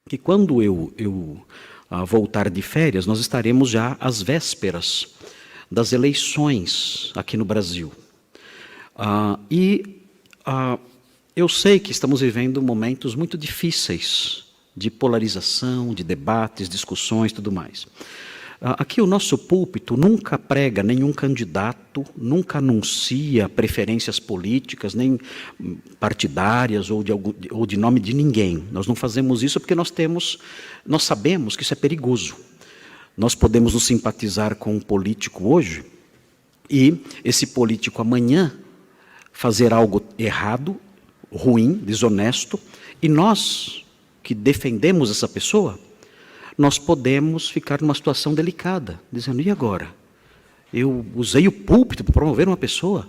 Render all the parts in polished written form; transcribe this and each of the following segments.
que quando eu voltar de férias, nós estaremos já às vésperas das eleições aqui no Brasil. Eu sei que estamos vivendo momentos muito difíceis de polarização, de debates, discussões, tudo mais. Aqui o nosso púlpito nunca prega nenhum candidato, nunca anuncia preferências políticas, nem partidárias ou de nome de ninguém. Nós não fazemos isso porque nós sabemos que isso é perigoso. Nós podemos nos simpatizar com um político hoje e esse político amanhã fazer algo errado, ruim, desonesto, e nós que defendemos essa pessoa, nós podemos ficar numa situação delicada, dizendo, e agora? Eu usei o púlpito para promover uma pessoa,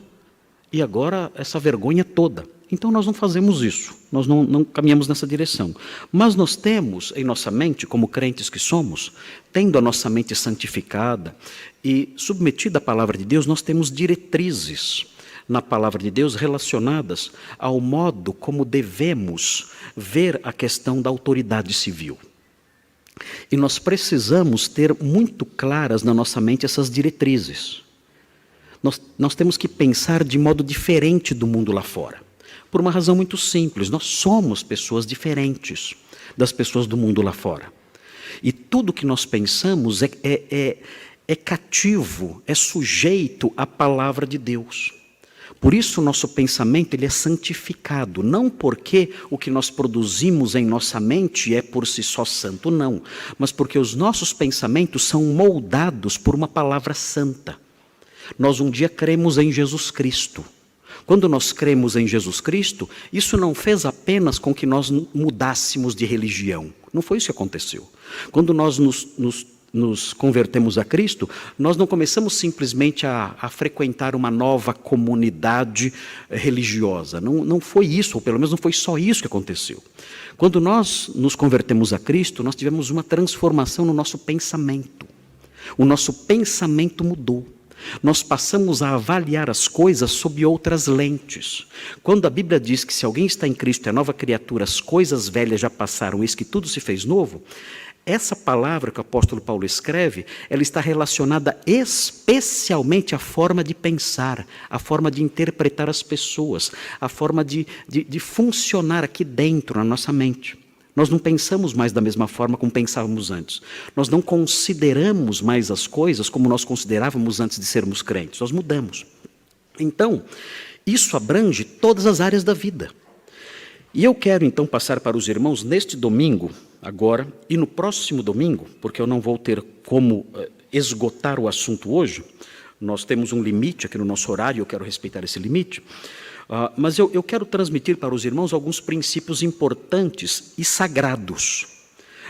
e agora essa vergonha toda. Então nós não fazemos isso, nós não caminhamos nessa direção. Mas nós temos em nossa mente, como crentes que somos, tendo a nossa mente santificada e submetida à palavra de Deus, nós temos diretrizes na palavra de Deus relacionadas ao modo como devemos ver a questão da autoridade civil. E nós precisamos ter muito claras na nossa mente essas diretrizes. Nós temos que pensar de modo diferente do mundo lá fora. Por uma razão muito simples, nós somos pessoas diferentes das pessoas do mundo lá fora. E tudo que nós pensamos é cativo, é sujeito à palavra de Deus. Por isso o nosso pensamento ele é santificado, não porque o que nós produzimos em nossa mente é por si só santo, não, mas porque os nossos pensamentos são moldados por uma palavra santa. Nós um dia cremos em Jesus Cristo. Quando nós cremos em Jesus Cristo, isso não fez apenas com que nós mudássemos de religião. Não foi isso que aconteceu. Quando nós nos convertemos a Cristo, nós não começamos simplesmente a frequentar uma nova comunidade religiosa. Não foi isso, ou pelo menos não foi só isso que aconteceu. Quando nós nos convertemos a Cristo, nós tivemos uma transformação no nosso pensamento. O nosso pensamento mudou. Nós passamos a avaliar as coisas sob outras lentes. Quando a Bíblia diz que se alguém está em Cristo é nova criatura, as coisas velhas já passaram, eis que tudo se fez novo, essa palavra que o apóstolo Paulo escreve, ela está relacionada especialmente à forma de pensar, à forma de interpretar as pessoas, à forma de funcionar aqui dentro, na nossa mente. Nós não pensamos mais da mesma forma como pensávamos antes. Nós não consideramos mais as coisas como nós considerávamos antes de sermos crentes. Nós mudamos. Então, isso abrange todas as áreas da vida. E eu quero então passar para os irmãos neste domingo, agora, e no próximo domingo, porque eu não vou ter como esgotar o assunto hoje, nós temos um limite aqui no nosso horário, eu quero respeitar esse limite, mas eu quero transmitir para os irmãos alguns princípios importantes e sagrados.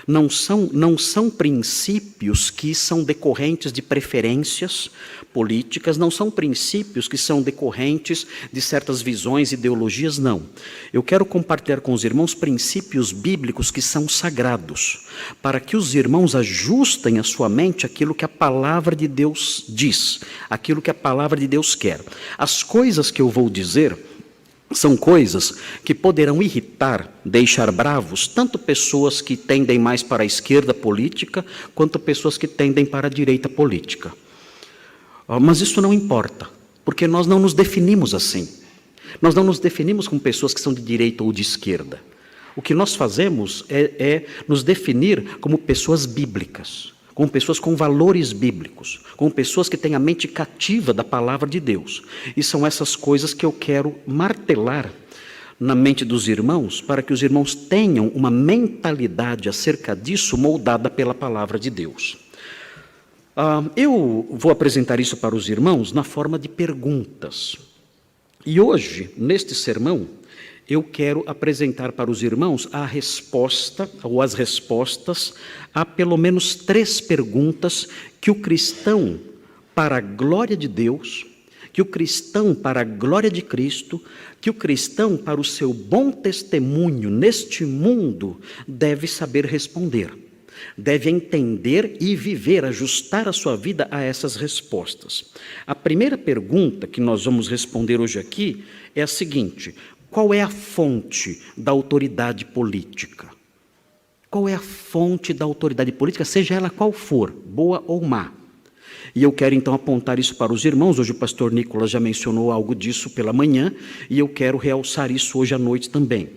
Não são princípios que são decorrentes de preferências políticas, não são princípios que são decorrentes de certas visões, ideologias, não. Eu quero compartilhar com os irmãos princípios bíblicos que são sagrados, para que os irmãos ajustem a sua mente aquilo que a palavra de Deus diz, aquilo que a palavra de Deus quer. As coisas que eu vou dizer são coisas que poderão irritar, deixar bravos, tanto pessoas que tendem mais para a esquerda política, quanto pessoas que tendem para a direita política. Mas isso não importa, porque nós não nos definimos assim. Nós não nos definimos como pessoas que são de direita ou de esquerda. O que nós fazemos é nos definir como pessoas bíblicas, como pessoas com valores bíblicos, como pessoas que têm a mente cativa da palavra de Deus. E são essas coisas que eu quero martelar na mente dos irmãos, para que os irmãos tenham uma mentalidade acerca disso moldada pela palavra de Deus. Eu vou apresentar isso para os irmãos na forma de perguntas. E hoje, neste sermão, eu quero apresentar para os irmãos a resposta, ou as respostas, a pelo menos 3 perguntas que o cristão, para a glória de Deus, que o cristão, para a glória de Cristo, que o cristão, para o seu bom testemunho neste mundo, deve saber responder. Deve entender e viver, ajustar a sua vida a essas respostas. A primeira pergunta que nós vamos responder hoje aqui é a seguinte: qual é a fonte da autoridade política? Qual é a fonte da autoridade política, seja ela qual for, boa ou má? E eu quero então apontar isso para os irmãos. Hoje o pastor Nicolas já mencionou algo disso pela manhã, e eu quero realçar isso hoje à noite também.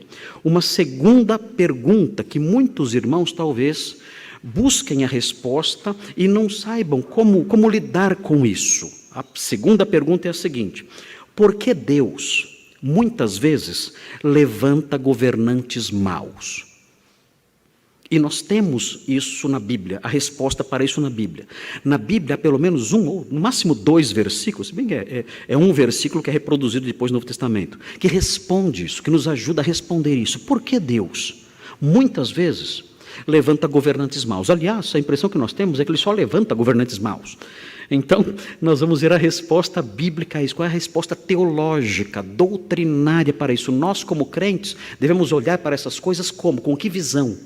Uma segunda pergunta que muitos irmãos talvez busquem a resposta e não saibam como lidar com isso. A segunda pergunta é a seguinte: por que Deus, muitas vezes, levanta governantes maus? E nós temos isso na Bíblia, a resposta para isso na Bíblia. Na Bíblia há pelo menos um, ou no máximo 2 versículos, se bem que é um versículo que é reproduzido depois no Novo Testamento, que responde isso, que nos ajuda a responder isso. Por que Deus, muitas vezes, levanta governantes maus? Aliás, a impressão que nós temos é que Ele só levanta governantes maus. Então, nós vamos ver a resposta bíblica a isso. Qual é a resposta teológica, doutrinária para isso? Nós, como crentes, devemos olhar para essas coisas como? Com que visão?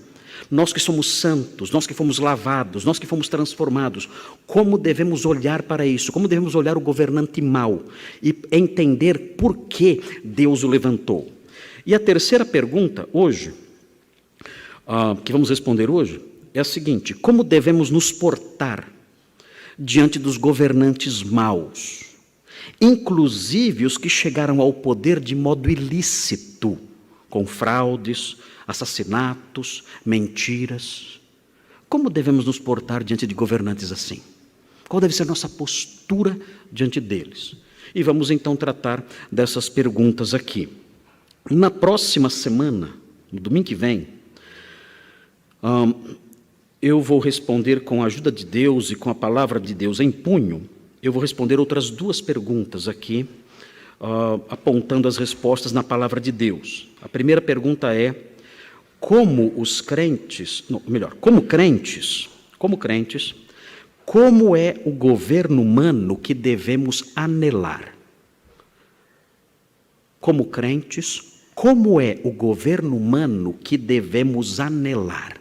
Nós que somos santos, nós que fomos lavados, nós que fomos transformados, como devemos olhar para isso? Como devemos olhar o governante mau e entender por que Deus o levantou? E a terceira pergunta hoje, que vamos responder hoje, é a seguinte: como devemos nos portar diante dos governantes maus, inclusive os que chegaram ao poder de modo ilícito, com fraudes, assassinatos, mentiras? Como devemos nos portar diante de governantes assim? Qual deve ser a nossa postura diante deles? E vamos então tratar dessas perguntas aqui. Na próxima semana, no domingo que vem, eu vou responder, com a ajuda de Deus e com a palavra de Deus em punho, eu vou responder outras 2 perguntas aqui, apontando as respostas na palavra de Deus. A primeira pergunta é: como crentes, como é o governo humano que devemos anelar? Como crentes, como é o governo humano que devemos anelar?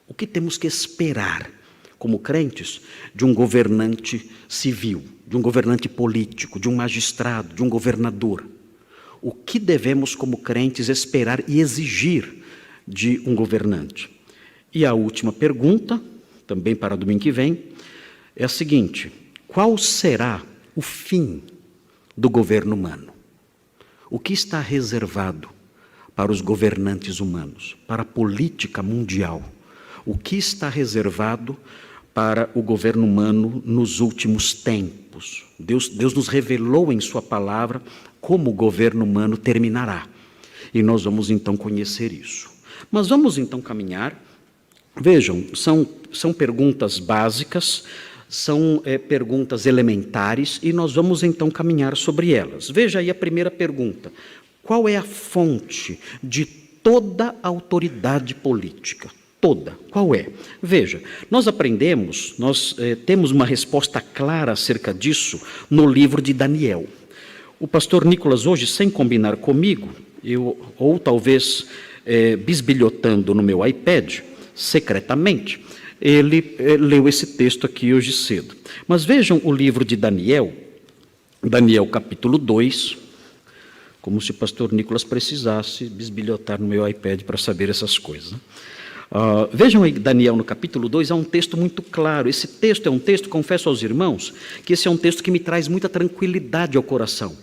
O que temos que esperar, como crentes, de um governante civil, de um governante político, de um magistrado, de um governador? O que devemos, como crentes, esperar e exigir de um governante? E a última pergunta, também para domingo que vem, é a seguinte: qual será o fim do governo humano? O que está reservado para os governantes humanos, para a política mundial? O que está reservado para o governo humano nos últimos tempos? Deus nos revelou em sua palavra como o governo humano terminará. E nós vamos então conhecer isso. Mas vamos então caminhar. Vejam, são perguntas básicas, são perguntas elementares, e nós vamos então caminhar sobre elas. Veja aí a primeira pergunta: qual é a fonte de toda a autoridade política? Toda. Qual é? Veja, nós aprendemos, temos uma resposta clara acerca disso no livro de Daniel. O pastor Nicolas hoje, sem combinar comigo, ou talvez bisbilhotando no meu iPad, secretamente, ele leu esse texto aqui hoje cedo. Mas vejam o livro de Daniel, Daniel capítulo 2, como se o pastor Nicolas precisasse bisbilhotar no meu iPad para saber essas coisas, né? Vejam aí Daniel no capítulo 2, há um texto muito claro. Esse texto é um texto, confesso aos irmãos, que esse é um texto que me traz muita tranquilidade ao coração,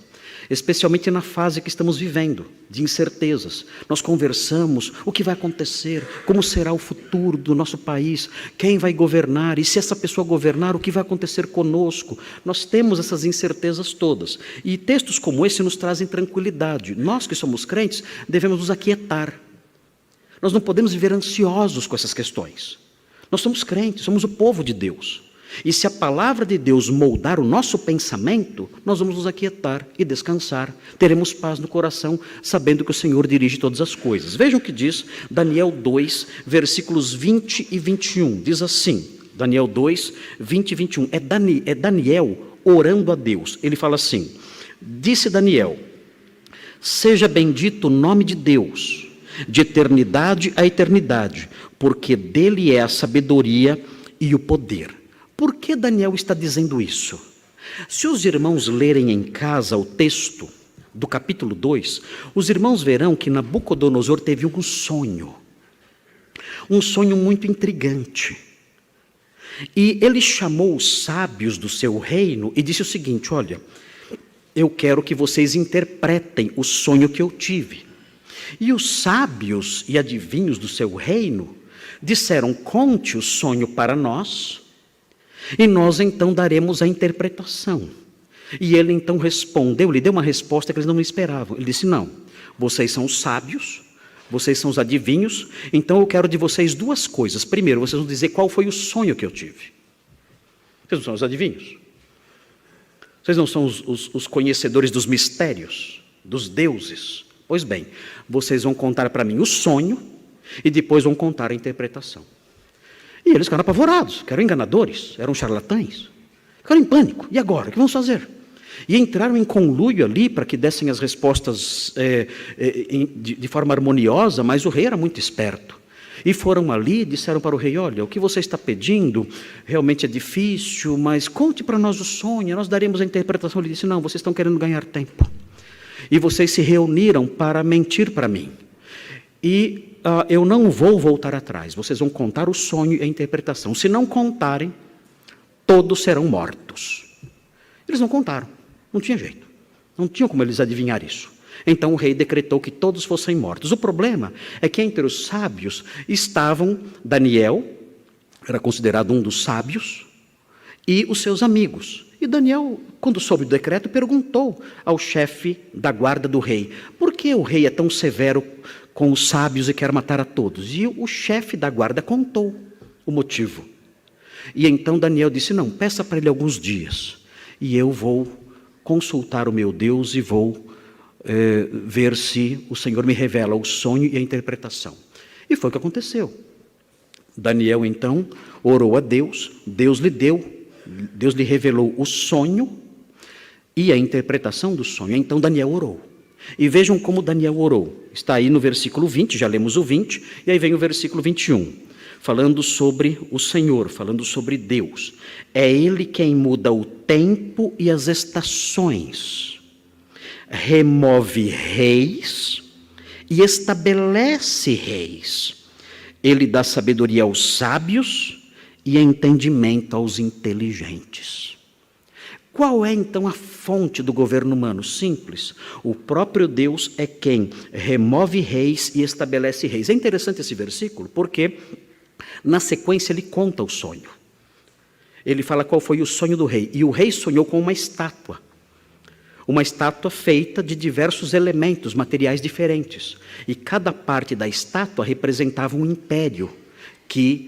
especialmente na fase que estamos vivendo, de incertezas. Nós conversamos o que vai acontecer, como será o futuro do nosso país, quem vai governar, e se essa pessoa governar, o que vai acontecer conosco. Nós temos essas incertezas todas, e textos como esse nos trazem tranquilidade. Nós que somos crentes devemos nos aquietar. Nós não podemos viver ansiosos com essas questões. Nós somos crentes, somos o povo de Deus. E se a palavra de Deus moldar o nosso pensamento, nós vamos nos aquietar e descansar. Teremos paz no coração, sabendo que o Senhor dirige todas as coisas. Vejam o que diz Daniel 2, versículos 20 e 21. Diz assim, Daniel 2, 20 e 21. É Daniel orando a Deus. Ele fala assim: disse Daniel: seja bendito o nome de Deus, de eternidade a eternidade, porque dele é a sabedoria e o poder. Por que Daniel está dizendo isso? Se os irmãos lerem em casa o texto do capítulo 2, os irmãos verão que Nabucodonosor teve um sonho. Um sonho muito intrigante. E ele chamou os sábios do seu reino e disse o seguinte: olha, eu quero que vocês interpretem o sonho que eu tive. E os sábios e adivinhos do seu reino disseram: conte o sonho para nós, e nós então daremos a interpretação. E ele então respondeu, lhe deu uma resposta que eles não esperavam. Ele disse: não, vocês são os sábios, vocês são os adivinhos, então eu quero de vocês duas coisas. Primeiro, vocês vão dizer qual foi o sonho que eu tive. Vocês não são os adivinhos? Vocês não são os conhecedores dos mistérios, dos deuses? Pois bem, vocês vão contar para mim o sonho e depois vão contar a interpretação. E eles ficaram apavorados, que eram enganadores, eram charlatães. Ficaram em pânico. E agora? O que vamos fazer? E entraram em conluio ali para que dessem as respostas de forma harmoniosa, mas o rei era muito esperto. E foram ali e disseram para o rei: olha, o que você está pedindo realmente é difícil, mas conte para nós o sonho, nós daremos a interpretação. Ele disse: não, vocês estão querendo ganhar tempo. E vocês se reuniram para mentir para mim. E eu não vou voltar atrás, vocês vão contar o sonho e a interpretação. Se não contarem, todos serão mortos. Eles não contaram, não tinha jeito, não tinham como eles adivinhar isso. Então o rei decretou que todos fossem mortos. O problema é que entre os sábios estavam Daniel, era considerado um dos sábios, e os seus amigos. E Daniel, quando soube do decreto, perguntou ao chefe da guarda do rei: por que o rei é tão severo com os sábios e quer matar a todos? E o chefe da guarda contou o motivo. E então Daniel disse: não, peça para ele alguns dias, e eu vou consultar o meu Deus e vou ver se o Senhor me revela o sonho e a interpretação. E foi o que aconteceu. Daniel então orou a Deus, Deus lhe revelou o sonho e a interpretação do sonho. Então Daniel orou. E vejam como Daniel orou. Está aí no versículo 20, já lemos o 20, e aí vem o versículo 21, falando sobre o Senhor, falando sobre Deus. É Ele quem muda o tempo e as estações, remove reis e estabelece reis. Ele dá sabedoria aos sábios e entendimento aos inteligentes. Qual é então a fonte do governo humano? Simples. O próprio Deus é quem remove reis e estabelece reis. É interessante esse versículo, porque na sequência ele conta o sonho. Ele fala qual foi o sonho do rei. E o rei sonhou com uma estátua feita de diversos elementos materiais diferentes. E cada parte da estátua representava um império que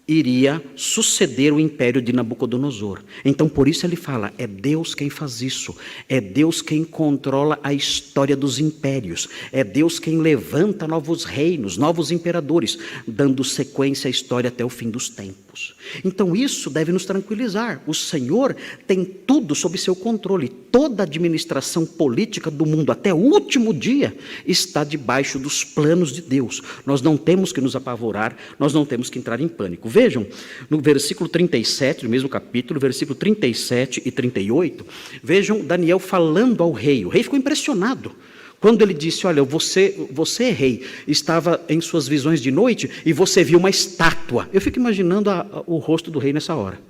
iria suceder o império de Nabucodonosor. Então, por isso ele fala, é Deus quem faz isso, é Deus quem controla a história dos impérios, é Deus quem levanta novos reinos, novos imperadores, dando sequência à história até o fim dos tempos. Então, isso deve nos tranquilizar. O Senhor tem tudo sob seu controle, toda a administração política do mundo, até o último dia, está debaixo dos planos de Deus. Nós não temos que nos apavorar, nós não temos que entrar em pânico. Vejam, no versículo 37, no mesmo capítulo, versículo 37 e 38, vejam Daniel falando ao rei. O rei ficou impressionado quando ele disse, olha, você rei, estava em suas visões de noite e você viu uma estátua. Eu fico imaginando o rosto do rei nessa hora.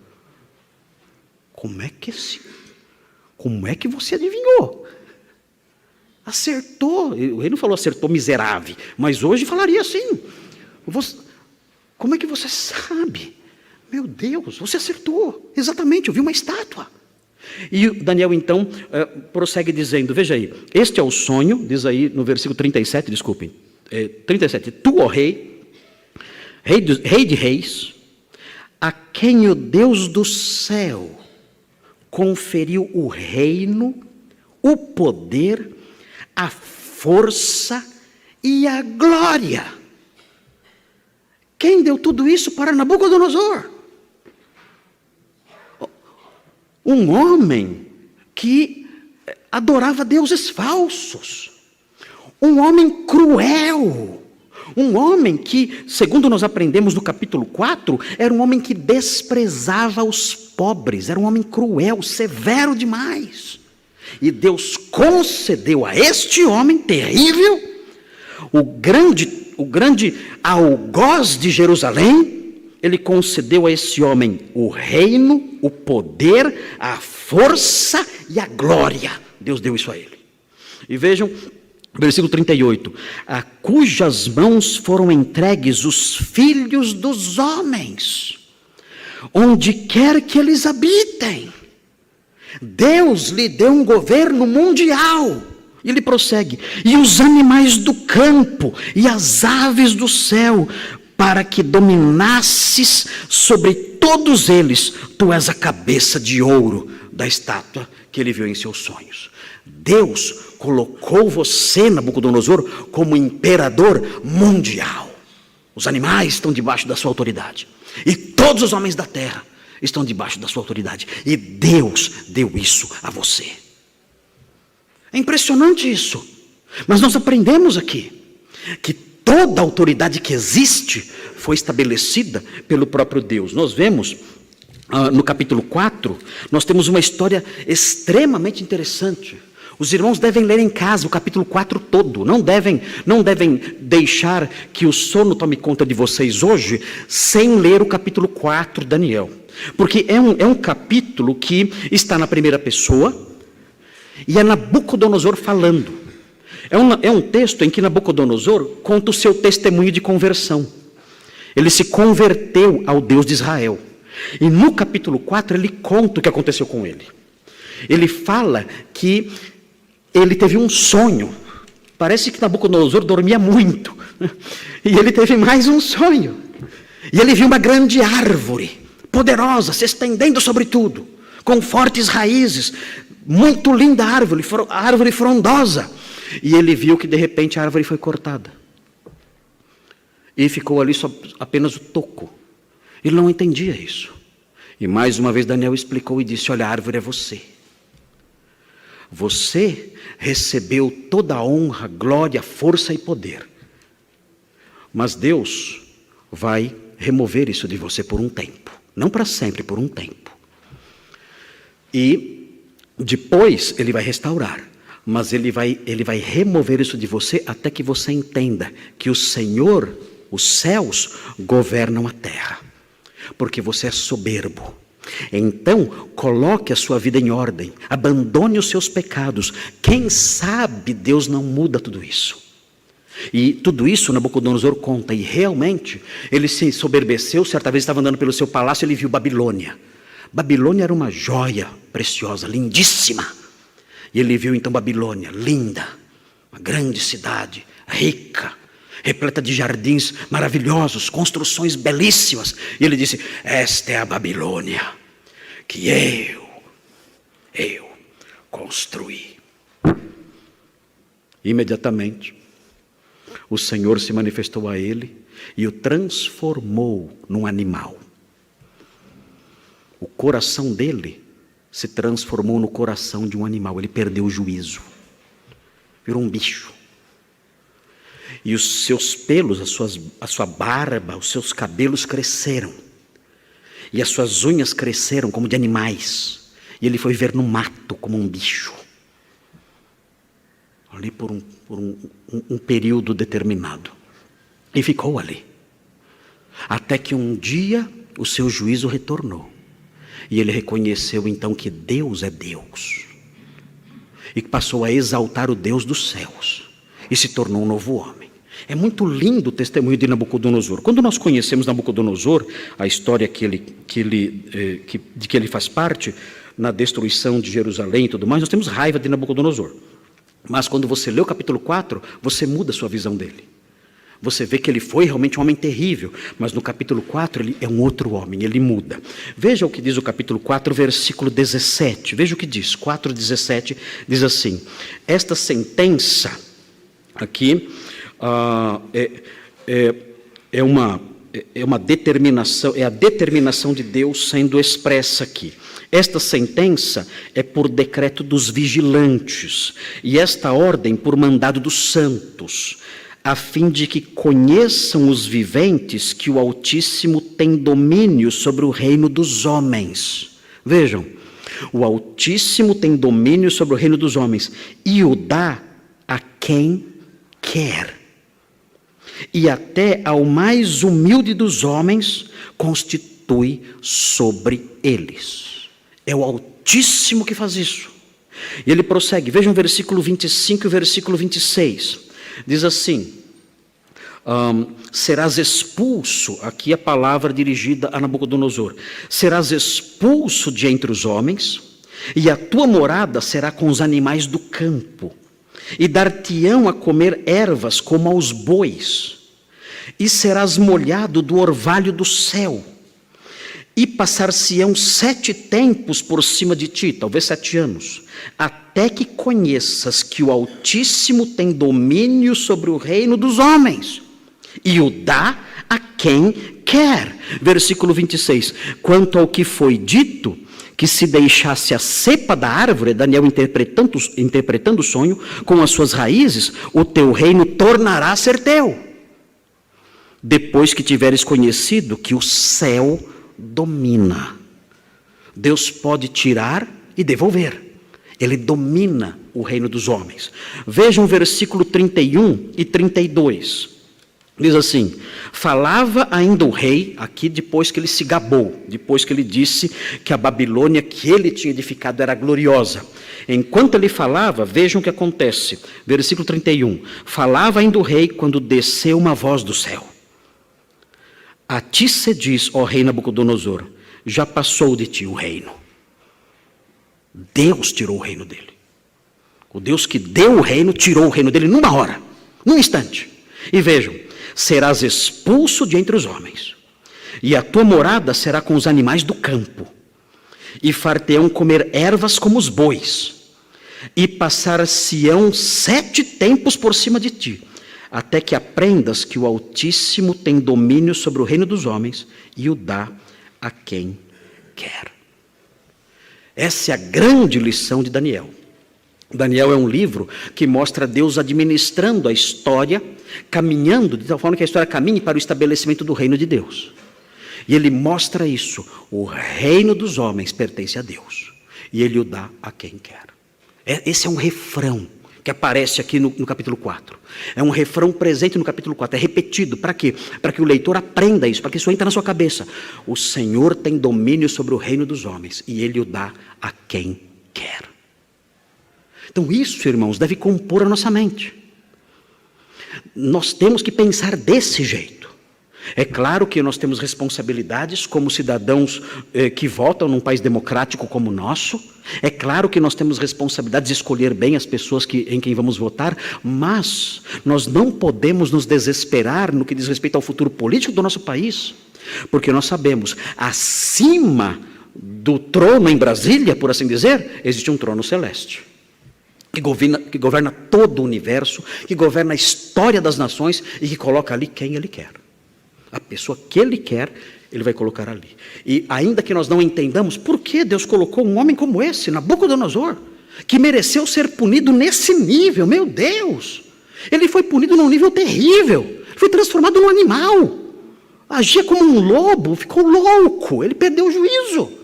Como é que você adivinhou? Acertou. O rei não falou acertou miserável, mas hoje falaria assim. Como é que você sabe? Meu Deus, você acertou. Exatamente, eu vi uma estátua. E Daniel então prossegue dizendo, veja aí, este é o sonho, diz aí no versículo 37, desculpem, 37, tu, ó rei de reis, a quem o Deus do céu conferiu o reino, o poder, a força e a glória. Quem deu tudo isso para Nabucodonosor? Um homem que adorava deuses falsos, um homem cruel, um homem que, segundo nós aprendemos no capítulo 4, era um homem que desprezava os pobres, era um homem cruel, severo demais. E Deus concedeu a este homem terrível o grande o grande algoz de Jerusalém, ele concedeu a esse homem o reino, o poder, a força e a glória. Deus deu isso a ele. E vejam, versículo 38, a cujas mãos foram entregues os filhos dos homens, onde quer que eles habitem. Deus lhe deu um governo mundial. E ele prossegue, e os animais do campo e as aves do céu, para que dominasses sobre todos eles. Tu és a cabeça de ouro da estátua que ele viu em seus sonhos. Deus colocou você, Nabucodonosor, como imperador mundial. Os animais estão debaixo da sua autoridade. E todos os homens da terra estão debaixo da sua autoridade. E Deus deu isso a você. É impressionante isso. Mas nós aprendemos aqui que toda a autoridade que existe foi estabelecida pelo próprio Deus. Nós vemos no capítulo 4, nós temos uma história extremamente interessante. Os irmãos devem ler em casa o capítulo 4 todo. Não devem deixar que o sono tome conta de vocês hoje sem ler o capítulo 4 de Daniel. Porque é um capítulo que está na primeira pessoa e é Nabucodonosor falando. É um texto em que Nabucodonosor conta o seu testemunho de conversão. Ele se converteu ao Deus de Israel. E no capítulo 4 ele conta o que aconteceu com ele. Ele fala que ele teve um sonho. Parece que Nabucodonosor dormia muito. E ele teve mais um sonho. E ele viu uma grande árvore, poderosa, se estendendo sobre tudo, com fortes raízes. Muito linda a árvore frondosa. E ele viu que de repente a árvore foi cortada. E ficou ali só apenas o toco. Ele não entendia isso. E mais uma vez Daniel explicou e disse, olha, a árvore é você. Você recebeu toda a honra, glória, força e poder. Mas Deus vai remover isso de você por um tempo. Não para sempre, por um tempo. E depois ele vai restaurar. Mas ele vai remover isso de você até que você entenda que o Senhor, os céus, governam a terra. Porque você é soberbo. Então, coloque a sua vida em ordem. Abandone os seus pecados. Quem sabe Deus não muda tudo isso. E tudo isso Nabucodonosor conta. E realmente, ele se soberbeceu. Certa vez estava andando pelo seu palácio e ele viu Babilônia. Babilônia era uma joia preciosa, lindíssima. E ele viu então Babilônia, linda. Uma grande cidade, rica, repleta de jardins maravilhosos, construções belíssimas. E ele disse, esta é a Babilônia que eu construí. Imediatamente, o Senhor se manifestou a ele e o transformou num animal. O coração dele se transformou no coração de um animal. Ele perdeu o juízo. Virou um bicho. E os seus pelos, a sua barba, os seus cabelos cresceram. E as suas unhas cresceram como de animais. E ele foi viver no mato como um bicho. Ali por um período determinado. E ficou ali. Até que um dia o seu juízo retornou. E ele reconheceu então que Deus é Deus. E passou a exaltar o Deus dos céus. E se tornou um novo homem. É muito lindo o testemunho de Nabucodonosor. Quando nós conhecemos Nabucodonosor, a história de que ele faz parte, na destruição de Jerusalém e tudo mais, nós temos raiva de Nabucodonosor. Mas quando você lê o capítulo 4, você muda a sua visão dele. Você vê que ele foi realmente um homem terrível, mas no capítulo 4 ele é um outro homem, ele muda. Veja o que diz o capítulo 4, versículo 17. Veja o que diz, 4:17, diz assim, esta sentença aqui é uma determinação, é a determinação de Deus sendo expressa aqui. Esta sentença é por decreto dos vigilantes, e esta ordem por mandado dos santos, a fim de que conheçam os viventes que o Altíssimo tem domínio sobre o reino dos homens. Vejam, o Altíssimo tem domínio sobre o reino dos homens, e o dá a quem quer. e até ao mais humilde dos homens constitui sobre eles. É o Altíssimo que faz isso. E ele prossegue, vejam o versículo 25 e o versículo 26. Diz assim, serás expulso, aqui a palavra dirigida a Nabucodonosor, serás expulso de entre os homens, e a tua morada será com os animais do campo, e dar-te-ão a comer ervas como aos bois, e serás molhado do orvalho do céu, e passar-se-ão 7 tempos por cima de ti, talvez 7 anos, até que conheças que o Altíssimo tem domínio sobre o reino dos homens, e o dá a quem quer. Versículo 26, quanto ao que foi dito, que se deixasse a cepa da árvore, Daniel interpretando o sonho, com as suas raízes, o teu reino tornará a ser teu, depois que tiveres conhecido que o céu domina. Deus pode tirar e devolver. Ele domina o reino dos homens. Vejam o versículo 31 e 32. Diz assim, falava ainda o rei, aqui depois que ele se gabou, depois que ele disse que a Babilônia que ele tinha edificado era gloriosa. Enquanto ele falava, vejam o que acontece. Versículo 31. Falava ainda o rei quando desceu uma voz do céu. A ti se diz, ó rei Nabucodonosor, já passou de ti o reino. Deus tirou o reino dele. O Deus que deu o reino, tirou o reino dele numa hora, num instante. E vejam, serás expulso de entre os homens, e a tua morada será com os animais do campo, e far-te-ão comer ervas como os bois, e passar-se-ão 7 tempos por cima de ti, até que aprendas que o Altíssimo tem domínio sobre o reino dos homens, e o dá a quem quer. Essa é a grande lição de Daniel. Daniel é um livro que mostra Deus administrando a história, caminhando, de tal forma que a história caminhe para o estabelecimento do reino de Deus. E ele mostra isso. O reino dos homens pertence a Deus. E ele o dá a quem quer. Esse é um refrão que aparece aqui no capítulo 4. É um refrão presente no capítulo 4. É repetido. Para quê? Para que o leitor aprenda isso, para que isso entre na sua cabeça. O Senhor tem domínio sobre o reino dos homens. E ele o dá a quem quer. Então isso, irmãos, deve compor a nossa mente. Nós temos que pensar desse jeito. É claro que nós temos responsabilidades como cidadãos que votam num país democrático como o nosso. É claro que nós temos responsabilidades de escolher bem as pessoas em quem vamos votar, mas nós não podemos nos desesperar no que diz respeito ao futuro político do nosso país, porque nós sabemos, acima do trono em Brasília, por assim dizer, existe um trono celeste. Que governa todo o universo, que governa a história das nações e que coloca ali quem ele quer. A pessoa que ele quer, ele vai colocar ali. E ainda que nós não entendamos por que Deus colocou um homem como esse, Nabucodonosor, que mereceu ser punido nesse nível, meu Deus! Ele foi punido num nível terrível, foi transformado num animal, agia como um lobo, ficou louco, ele perdeu o juízo.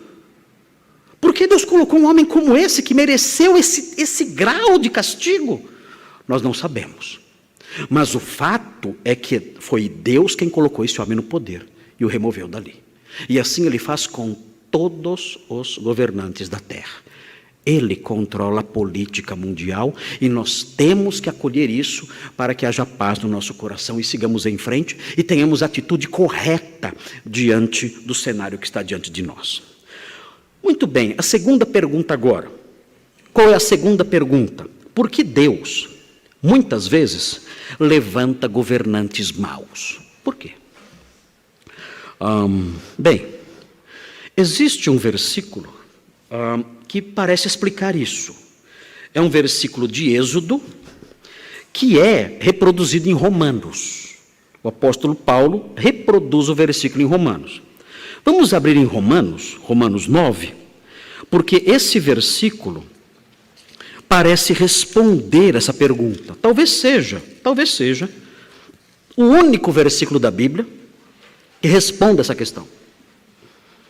Por que Deus colocou um homem como esse, que mereceu esse grau de castigo? Nós não sabemos. Mas o fato é que foi Deus quem colocou esse homem no poder e o removeu dali. E assim ele faz com todos os governantes da terra. Ele controla a política mundial e nós temos que acolher isso para que haja paz no nosso coração e sigamos em frente e tenhamos a atitude correta diante do cenário que está diante de nós. Muito bem, a segunda pergunta agora. Qual é a segunda pergunta? Por que Deus, muitas vezes, levanta governantes maus? Por quê? Bem, existe um versículo que parece explicar isso. É um versículo de Êxodo que é reproduzido em Romanos. O apóstolo Paulo reproduz o versículo em Romanos. Vamos abrir em Romanos 9, porque esse versículo parece responder essa pergunta. Talvez seja o único versículo da Bíblia que responda essa questão.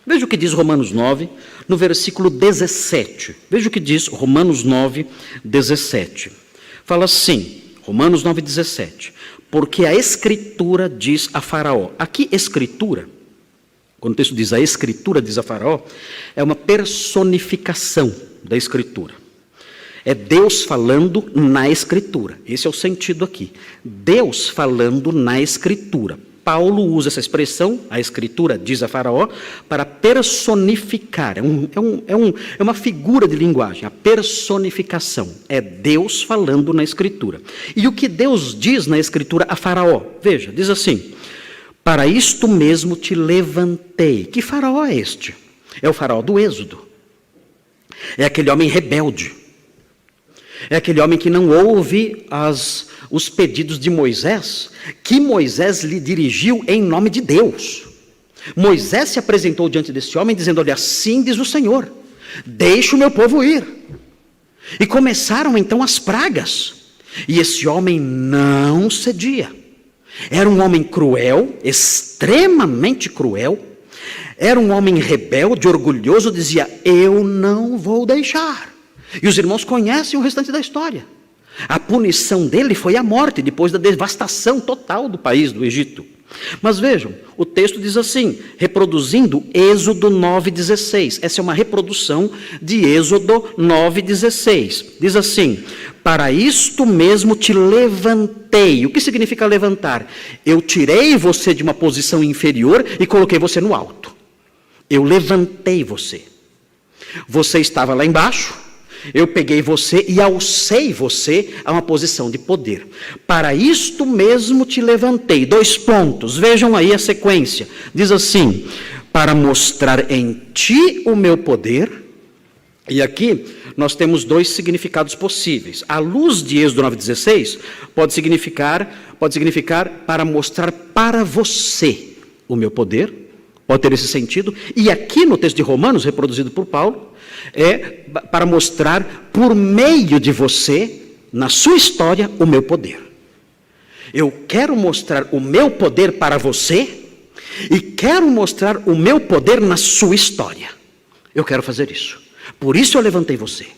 Veja o que diz Romanos 9, no versículo 17. Veja o que diz Romanos 9, 17. Fala assim, Romanos 9,17. Porque a Escritura diz a Faraó. Aqui, Escritura, quando o texto diz a Escritura diz a Faraó, é uma personificação da Escritura. É Deus falando na Escritura. Esse é o sentido aqui. Deus falando na Escritura. Paulo usa essa expressão, a Escritura diz a Faraó, para personificar. É uma figura de linguagem, a personificação. É Deus falando na Escritura. E o que Deus diz na Escritura a Faraó? Veja, diz assim: para isto mesmo te levantei. Que Faraó é este? É o Faraó do Êxodo. É aquele homem rebelde. É aquele homem que não ouve os pedidos de Moisés, que Moisés lhe dirigiu em nome de Deus. Moisés se apresentou diante desse homem dizendo: olha, assim diz o Senhor, deixa o meu povo ir. E começaram então as pragas. E esse homem não cedia. Era um homem cruel, extremamente cruel. Era um homem rebelde, orgulhoso, dizia: eu não vou deixar. E os irmãos conhecem o restante da história. A punição dele foi a morte, depois da devastação total do país do Egito. Mas vejam, o texto diz assim, reproduzindo Êxodo 9,16. Essa é uma reprodução de Êxodo 9,16. Diz assim: para isto mesmo te levantei. O que significa levantar? Eu tirei você de uma posição inferior e coloquei você no alto. Eu levantei você. Você estava lá embaixo. Eu peguei você e alcei você a uma posição de poder. Para isto mesmo te levantei. 2 pontos, vejam aí a sequência. Diz assim: para mostrar em ti o meu poder. E aqui nós temos 2 significados possíveis. À luz de Êxodo 9,16, pode significar para mostrar para você o meu poder. Pode ter esse sentido. E aqui no texto de Romanos, reproduzido por Paulo, é para mostrar por meio de você, na sua história, o meu poder. Eu quero mostrar o meu poder para você e quero mostrar o meu poder na sua história. Eu quero fazer isso. Por isso eu levantei você.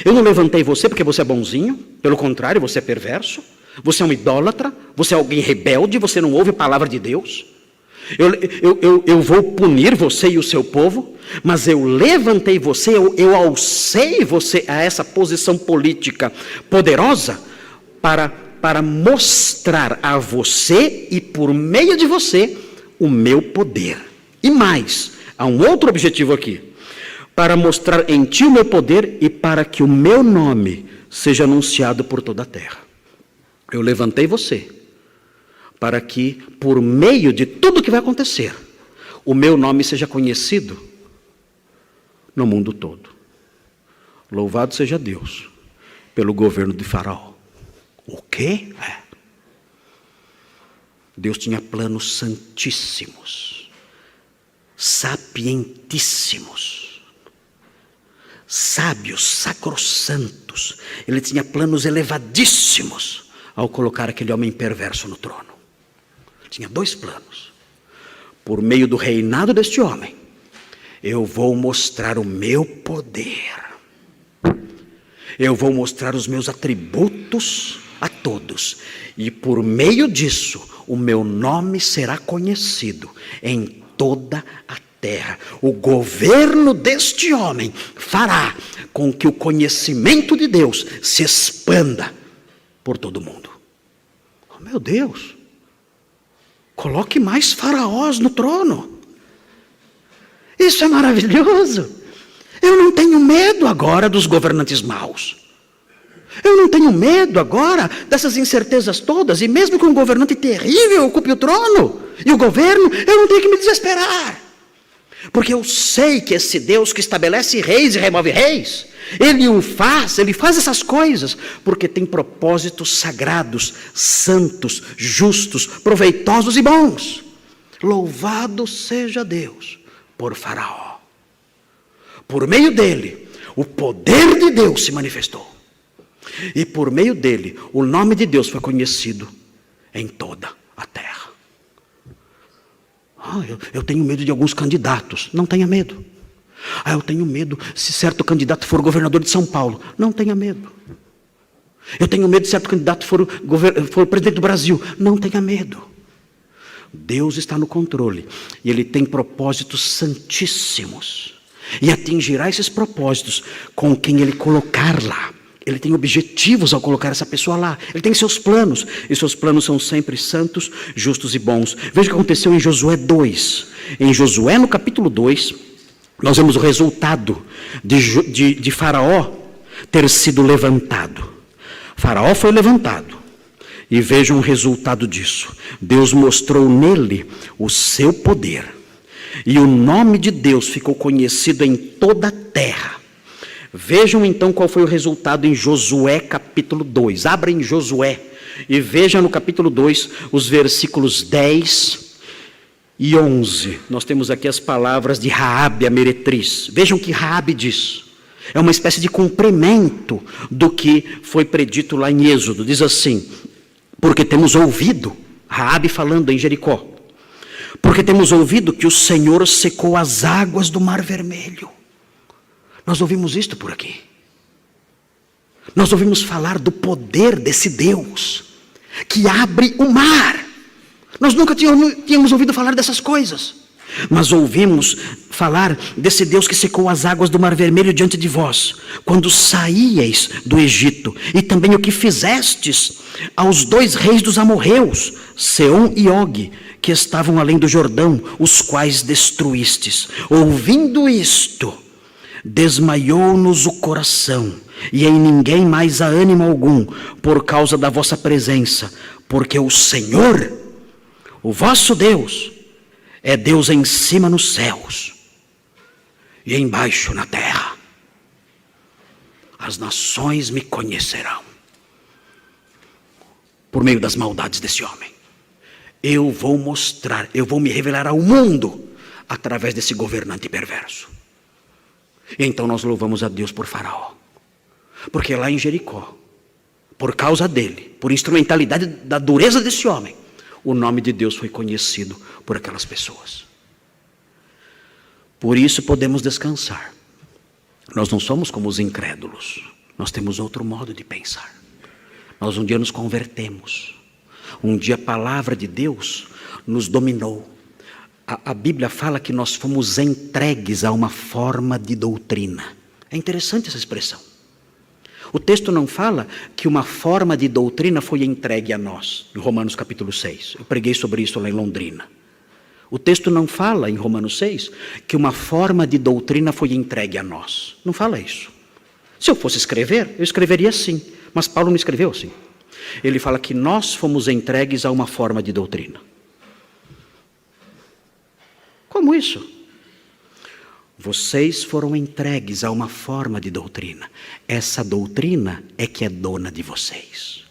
Eu não levantei você porque você é bonzinho, pelo contrário, você é perverso, você é um idólatra, você é alguém rebelde, você não ouve a palavra de Deus. Eu vou punir você e o seu povo, mas eu levantei você, eu alcei você a essa posição política poderosa para mostrar a você e por meio de você o meu poder. E mais, há um outro objetivo aqui: para mostrar em ti o meu poder e para que o meu nome seja anunciado por toda a terra. Eu levantei você para que, por meio de tudo que vai acontecer, o meu nome seja conhecido no mundo todo. Louvado seja Deus pelo governo de Faraó. O quê? Deus tinha planos santíssimos, sapientíssimos, sábios, sacrossantos. Ele tinha planos elevadíssimos ao colocar aquele homem perverso no trono. Tinha 2 planos. Por meio do reinado deste homem, eu vou mostrar o meu poder. Eu vou mostrar os meus atributos a todos. E por meio disso, o meu nome será conhecido em toda a terra. O governo deste homem fará com que o conhecimento de Deus se expanda por todo o mundo. Oh, meu Deus! Coloque mais faraós no trono. Isso é maravilhoso. Eu não tenho medo agora dos governantes maus. Eu não tenho medo agora dessas incertezas todas. E mesmo que um governante terrível ocupe o trono e o governo, eu não tenho que me desesperar. Porque eu sei que esse Deus que estabelece reis e remove reis, Ele faz essas coisas, porque tem propósitos sagrados, santos, justos, proveitosos e bons. Louvado seja Deus por Faraó. Por meio dele, o poder de Deus se manifestou. E por meio dele, o nome de Deus foi conhecido em toda a terra. Eu tenho medo de alguns candidatos. Não tenha medo. Eu tenho medo se certo candidato for governador de São Paulo. Não tenha medo. Eu tenho medo de certo candidato for presidente do Brasil. Não tenha medo. Deus está no controle. E Ele tem propósitos santíssimos. E atingirá esses propósitos com quem Ele colocar lá. Ele tem objetivos ao colocar essa pessoa lá. Ele tem seus planos. E seus planos são sempre santos, justos e bons. Veja o que aconteceu em Josué 2. Em Josué, no capítulo 2, nós vemos o resultado de Faraó ter sido levantado. Faraó foi levantado. E vejam o resultado disso. Deus mostrou nele o seu poder. E o nome de Deus ficou conhecido em toda a terra. Vejam então qual foi o resultado em Josué capítulo 2. Abra em Josué e veja no capítulo 2 os versículos 10 e 11. Nós temos aqui as palavras de Raabe, a meretriz. Vejam o que Raabe diz. É uma espécie de cumprimento do que foi predito lá em Êxodo. Diz assim: porque temos ouvido, Raabe falando em Jericó, porque temos ouvido que o Senhor secou as águas do Mar Vermelho. Nós ouvimos isto por aqui. Nós ouvimos falar do poder desse Deus que abre o mar. Nós nunca tínhamos ouvido falar dessas coisas. Mas ouvimos falar desse Deus que secou as águas do Mar Vermelho diante de vós, quando saíeis do Egito, e também o que fizestes aos 2 reis dos amorreus, Seom e Og, que estavam além do Jordão, os quais destruístes. Ouvindo isto, desmaiou-nos o coração, e em ninguém mais há ânimo algum, por causa da vossa presença, porque o Senhor, o vosso Deus, é Deus em cima nos céus e embaixo na terra. As nações me conhecerão por meio das maldades desse homem. Eu vou mostrar, eu vou me revelar ao mundo através desse governante perverso. E então nós louvamos a Deus por Faraó, porque lá em Jericó, por causa dele, por instrumentalidade da dureza desse homem, o nome de Deus foi conhecido por aquelas pessoas. Por isso podemos descansar. Nós não somos como os incrédulos. Nós temos outro modo de pensar. Nós um dia nos convertemos. Um dia a palavra de Deus nos dominou. A Bíblia fala que nós fomos entregues a uma forma de doutrina. É interessante essa expressão. O texto não fala que uma forma de doutrina foi entregue a nós, em Romanos capítulo 6. Eu preguei sobre isso lá em Londrina. O texto não fala, em Romanos 6, que uma forma de doutrina foi entregue a nós. Não fala isso. Se eu fosse escrever, eu escreveria assim. Mas Paulo não escreveu assim. Ele fala que nós fomos entregues a uma forma de doutrina. Como isso? Vocês foram entregues a uma forma de doutrina. Essa doutrina é que é dona de vocês.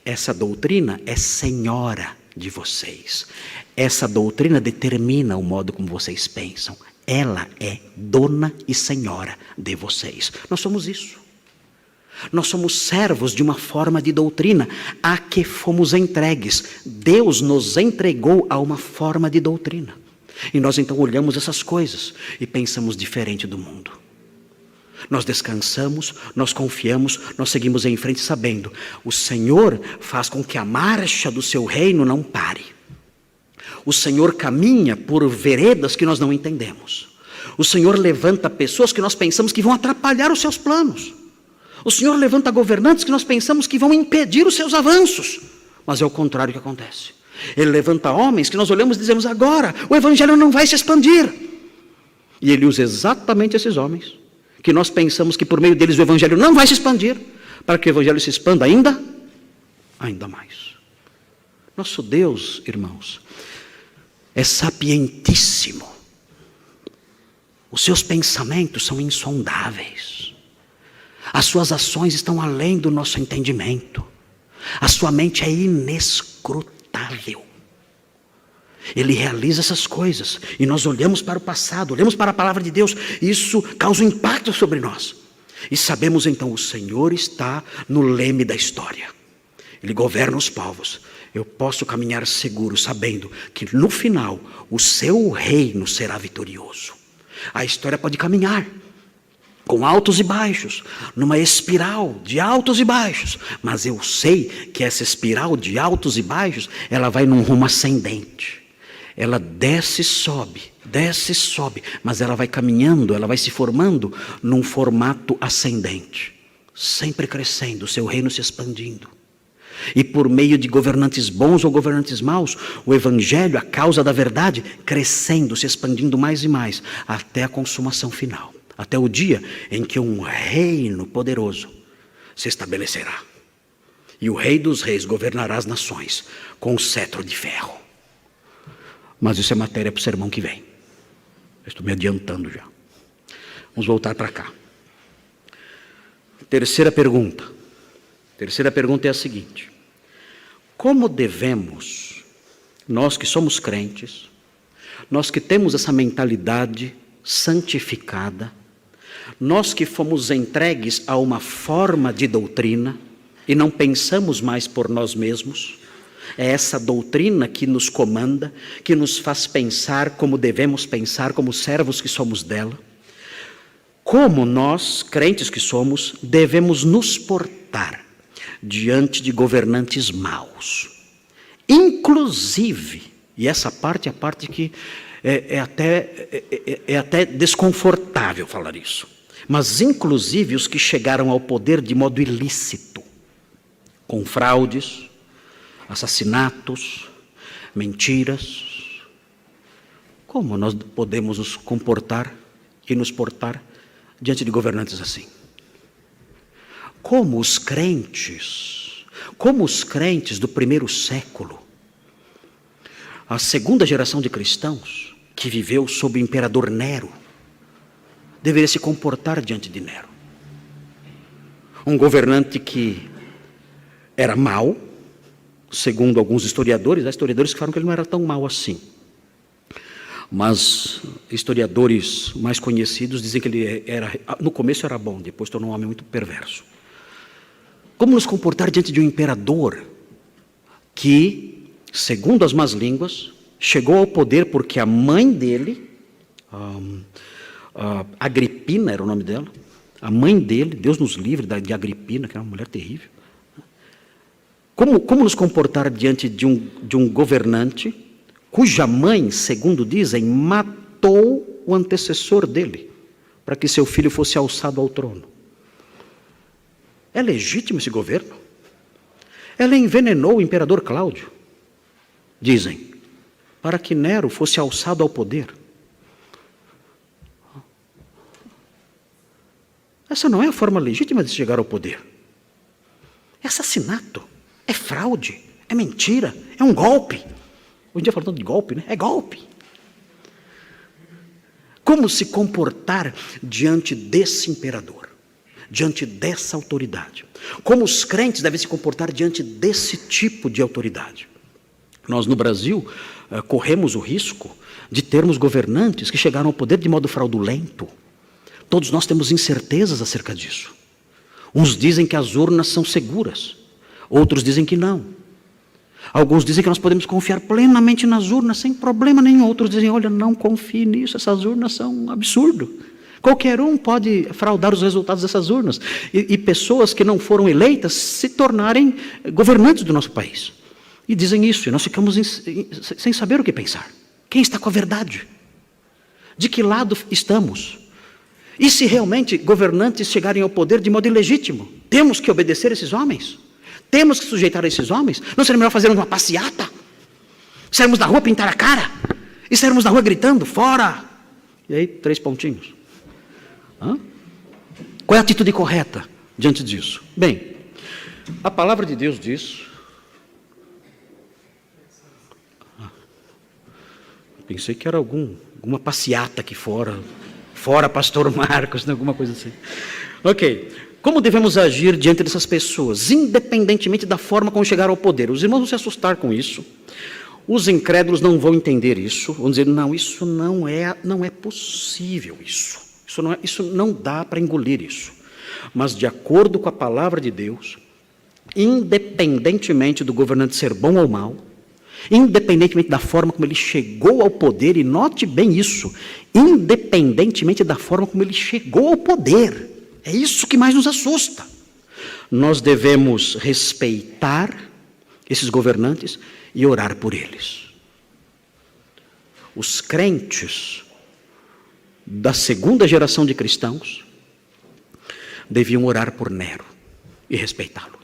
Essa doutrina é senhora de vocês. Essa doutrina determina o modo como vocês pensam. Ela é dona e senhora de vocês. Nós somos isso. Nós somos servos de uma forma de doutrina a que fomos entregues. Deus nos entregou a uma forma de doutrina. E nós então olhamos essas coisas e pensamos diferente do mundo. Nós descansamos, nós confiamos, nós seguimos em frente sabendo: o Senhor faz com que a marcha do seu reino não pare. O Senhor caminha por veredas que nós não entendemos. O Senhor levanta pessoas que nós pensamos que vão atrapalhar os seus planos. O Senhor levanta governantes que nós pensamos que vão impedir os seus avanços. Mas é o contrário que acontece. Ele levanta homens que nós olhamos e dizemos: agora o Evangelho não vai se expandir. E Ele usa exatamente esses homens, que nós pensamos que por meio deles o Evangelho não vai se expandir, para que o Evangelho se expanda ainda mais. Nosso Deus, irmãos, é sapientíssimo. Os seus pensamentos são insondáveis. As suas ações estão além do nosso entendimento. A sua mente é inescrutável. Ele realiza essas coisas e nós olhamos para o passado, olhamos para a palavra de Deus, e isso causa um impacto sobre nós. E sabemos então: o Senhor está no leme da história. Ele governa os povos. Eu posso caminhar seguro sabendo que no final o seu reino será vitorioso. A história pode caminhar, com altos e baixos, numa espiral de altos e baixos. Mas eu sei que essa espiral de altos e baixos, ela vai num rumo ascendente. Ela desce e sobe, mas ela vai caminhando, ela vai se formando num formato ascendente, sempre crescendo, o seu reino se expandindo. E por meio de governantes bons ou governantes maus, o evangelho, a causa da verdade, crescendo, se expandindo mais e mais, até a consumação final, até o dia em que um reino poderoso se estabelecerá. E o Rei dos Reis governará as nações com o cetro de ferro. Mas isso é matéria para o sermão que vem. Eu estou me adiantando já. Vamos voltar para cá. Terceira pergunta. Terceira pergunta é a seguinte: como devemos, nós que somos crentes, nós que temos essa mentalidade santificada, nós que fomos entregues a uma forma de doutrina e não pensamos mais por nós mesmos, é essa doutrina que nos comanda, que nos faz pensar como devemos pensar, como servos que somos dela. Como nós, crentes que somos, devemos nos portar diante de governantes maus. Inclusive, e essa parte é a parte que é até desconfortável falar isso, mas inclusive os que chegaram ao poder de modo ilícito, com fraudes, assassinatos, mentiras. Como nós podemos nos comportar e nos portar diante de governantes assim? Como os crentes do primeiro século, a segunda geração de cristãos que viveu sob o imperador Nero, deveria se comportar diante de Nero. Um governante que era mau, segundo alguns historiadores, há historiadores que falam que ele não era tão mau assim. Mas historiadores mais conhecidos dizem que ele no começo era bom, depois tornou um homem muito perverso. Como nos comportar diante de um imperador que, segundo as más línguas, chegou ao poder porque a mãe dele, Agripina era o nome dela, a mãe dele, Deus nos livre de Agripina, que era uma mulher terrível. Como nos comportar diante de um governante cuja mãe, segundo dizem, matou o antecessor dele, para que seu filho fosse alçado ao trono? É legítimo esse governo? Ela envenenou o imperador Cláudio, dizem, para que Nero fosse alçado ao poder. Essa não é a forma legítima de chegar ao poder. É assassinato, é fraude, é mentira, é um golpe. Hoje em dia falando de golpe, né? É golpe. Como se comportar diante desse imperador, diante dessa autoridade? Como os crentes devem se comportar diante desse tipo de autoridade? Nós no Brasil corremos o risco de termos governantes que chegaram ao poder de modo fraudulento. Todos nós temos incertezas acerca disso. Uns dizem que as urnas são seguras, outros dizem que não. Alguns dizem que nós podemos confiar plenamente nas urnas sem problema nenhum. Outros dizem, olha, não confie nisso, essas urnas são um absurdo. Qualquer um pode fraudar os resultados dessas urnas. E pessoas que não foram eleitas se tornarem governantes do nosso país. E dizem isso, e nós ficamos sem saber o que pensar. Quem está com a verdade? De que lado estamos? E se realmente governantes chegarem ao poder de modo ilegítimo, temos que obedecer a esses homens? Temos que sujeitar a esses homens? Não seria melhor fazermos uma passeata? Sairmos na rua pintar a cara? E sairmos na rua gritando, fora! E aí, 3 pontinhos. Qual é a atitude correta diante disso? Bem, a palavra de Deus diz... Pensei que era alguma passeata aqui fora. Fora, pastor Marcos, alguma coisa assim. Ok. Como devemos agir diante dessas pessoas, independentemente da forma como chegaram ao poder? Os irmãos vão se assustar com isso. Os incrédulos não vão entender isso. Vão dizer, não, isso não é possível, isso não dá para engolir isso. Mas de acordo com a palavra de Deus, independentemente do governante ser bom ou mau, Independentemente da forma como ele chegou ao poder, e note bem isso, independentemente da forma como ele chegou ao poder, é isso que mais nos assusta. Nós devemos respeitar esses governantes e orar por eles. Os crentes da segunda geração de cristãos deviam orar por Nero e respeitá-lo.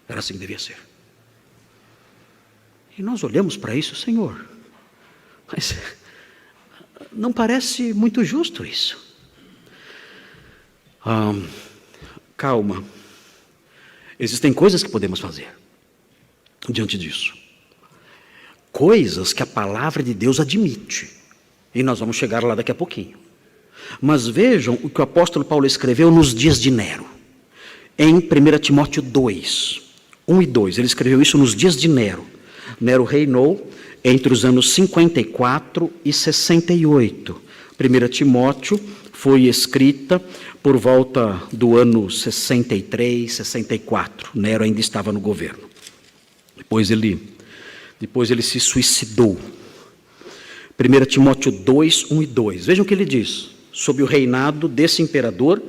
Era assim que devia ser. E nós olhamos para isso, Senhor, mas não parece muito justo isso. Calma. Existem coisas que podemos fazer diante disso. Coisas que a palavra de Deus admite. E nós vamos chegar lá daqui a pouquinho. Mas vejam o que o apóstolo Paulo escreveu nos dias de Nero. Em 1 Timóteo 2, 1 e 2. Ele escreveu isso nos dias de Nero. Nero reinou entre os anos 54 e 68. 1 Timóteo foi escrita por volta do ano 63, 64. Nero ainda estava no governo. Depois ele se suicidou. 1 Timóteo 2, 1 e 2. Vejam o que ele diz. Sob o reinado desse imperador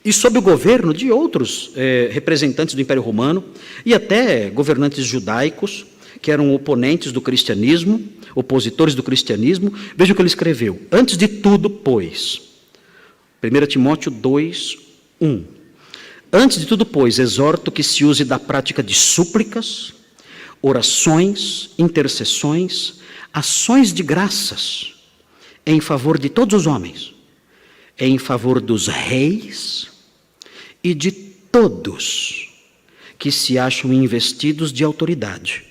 e sob o governo de outros representantes do Império Romano e até governantes judaicos, que eram oponentes do cristianismo, opositores do cristianismo. Vejam o que ele escreveu. Antes de tudo, pois, 1 Timóteo 2, 1. Antes de tudo, pois, exorto que se use da prática de súplicas, orações, intercessões, ações de graças, em favor de todos os homens, em favor dos reis e de todos que se acham investidos de autoridade,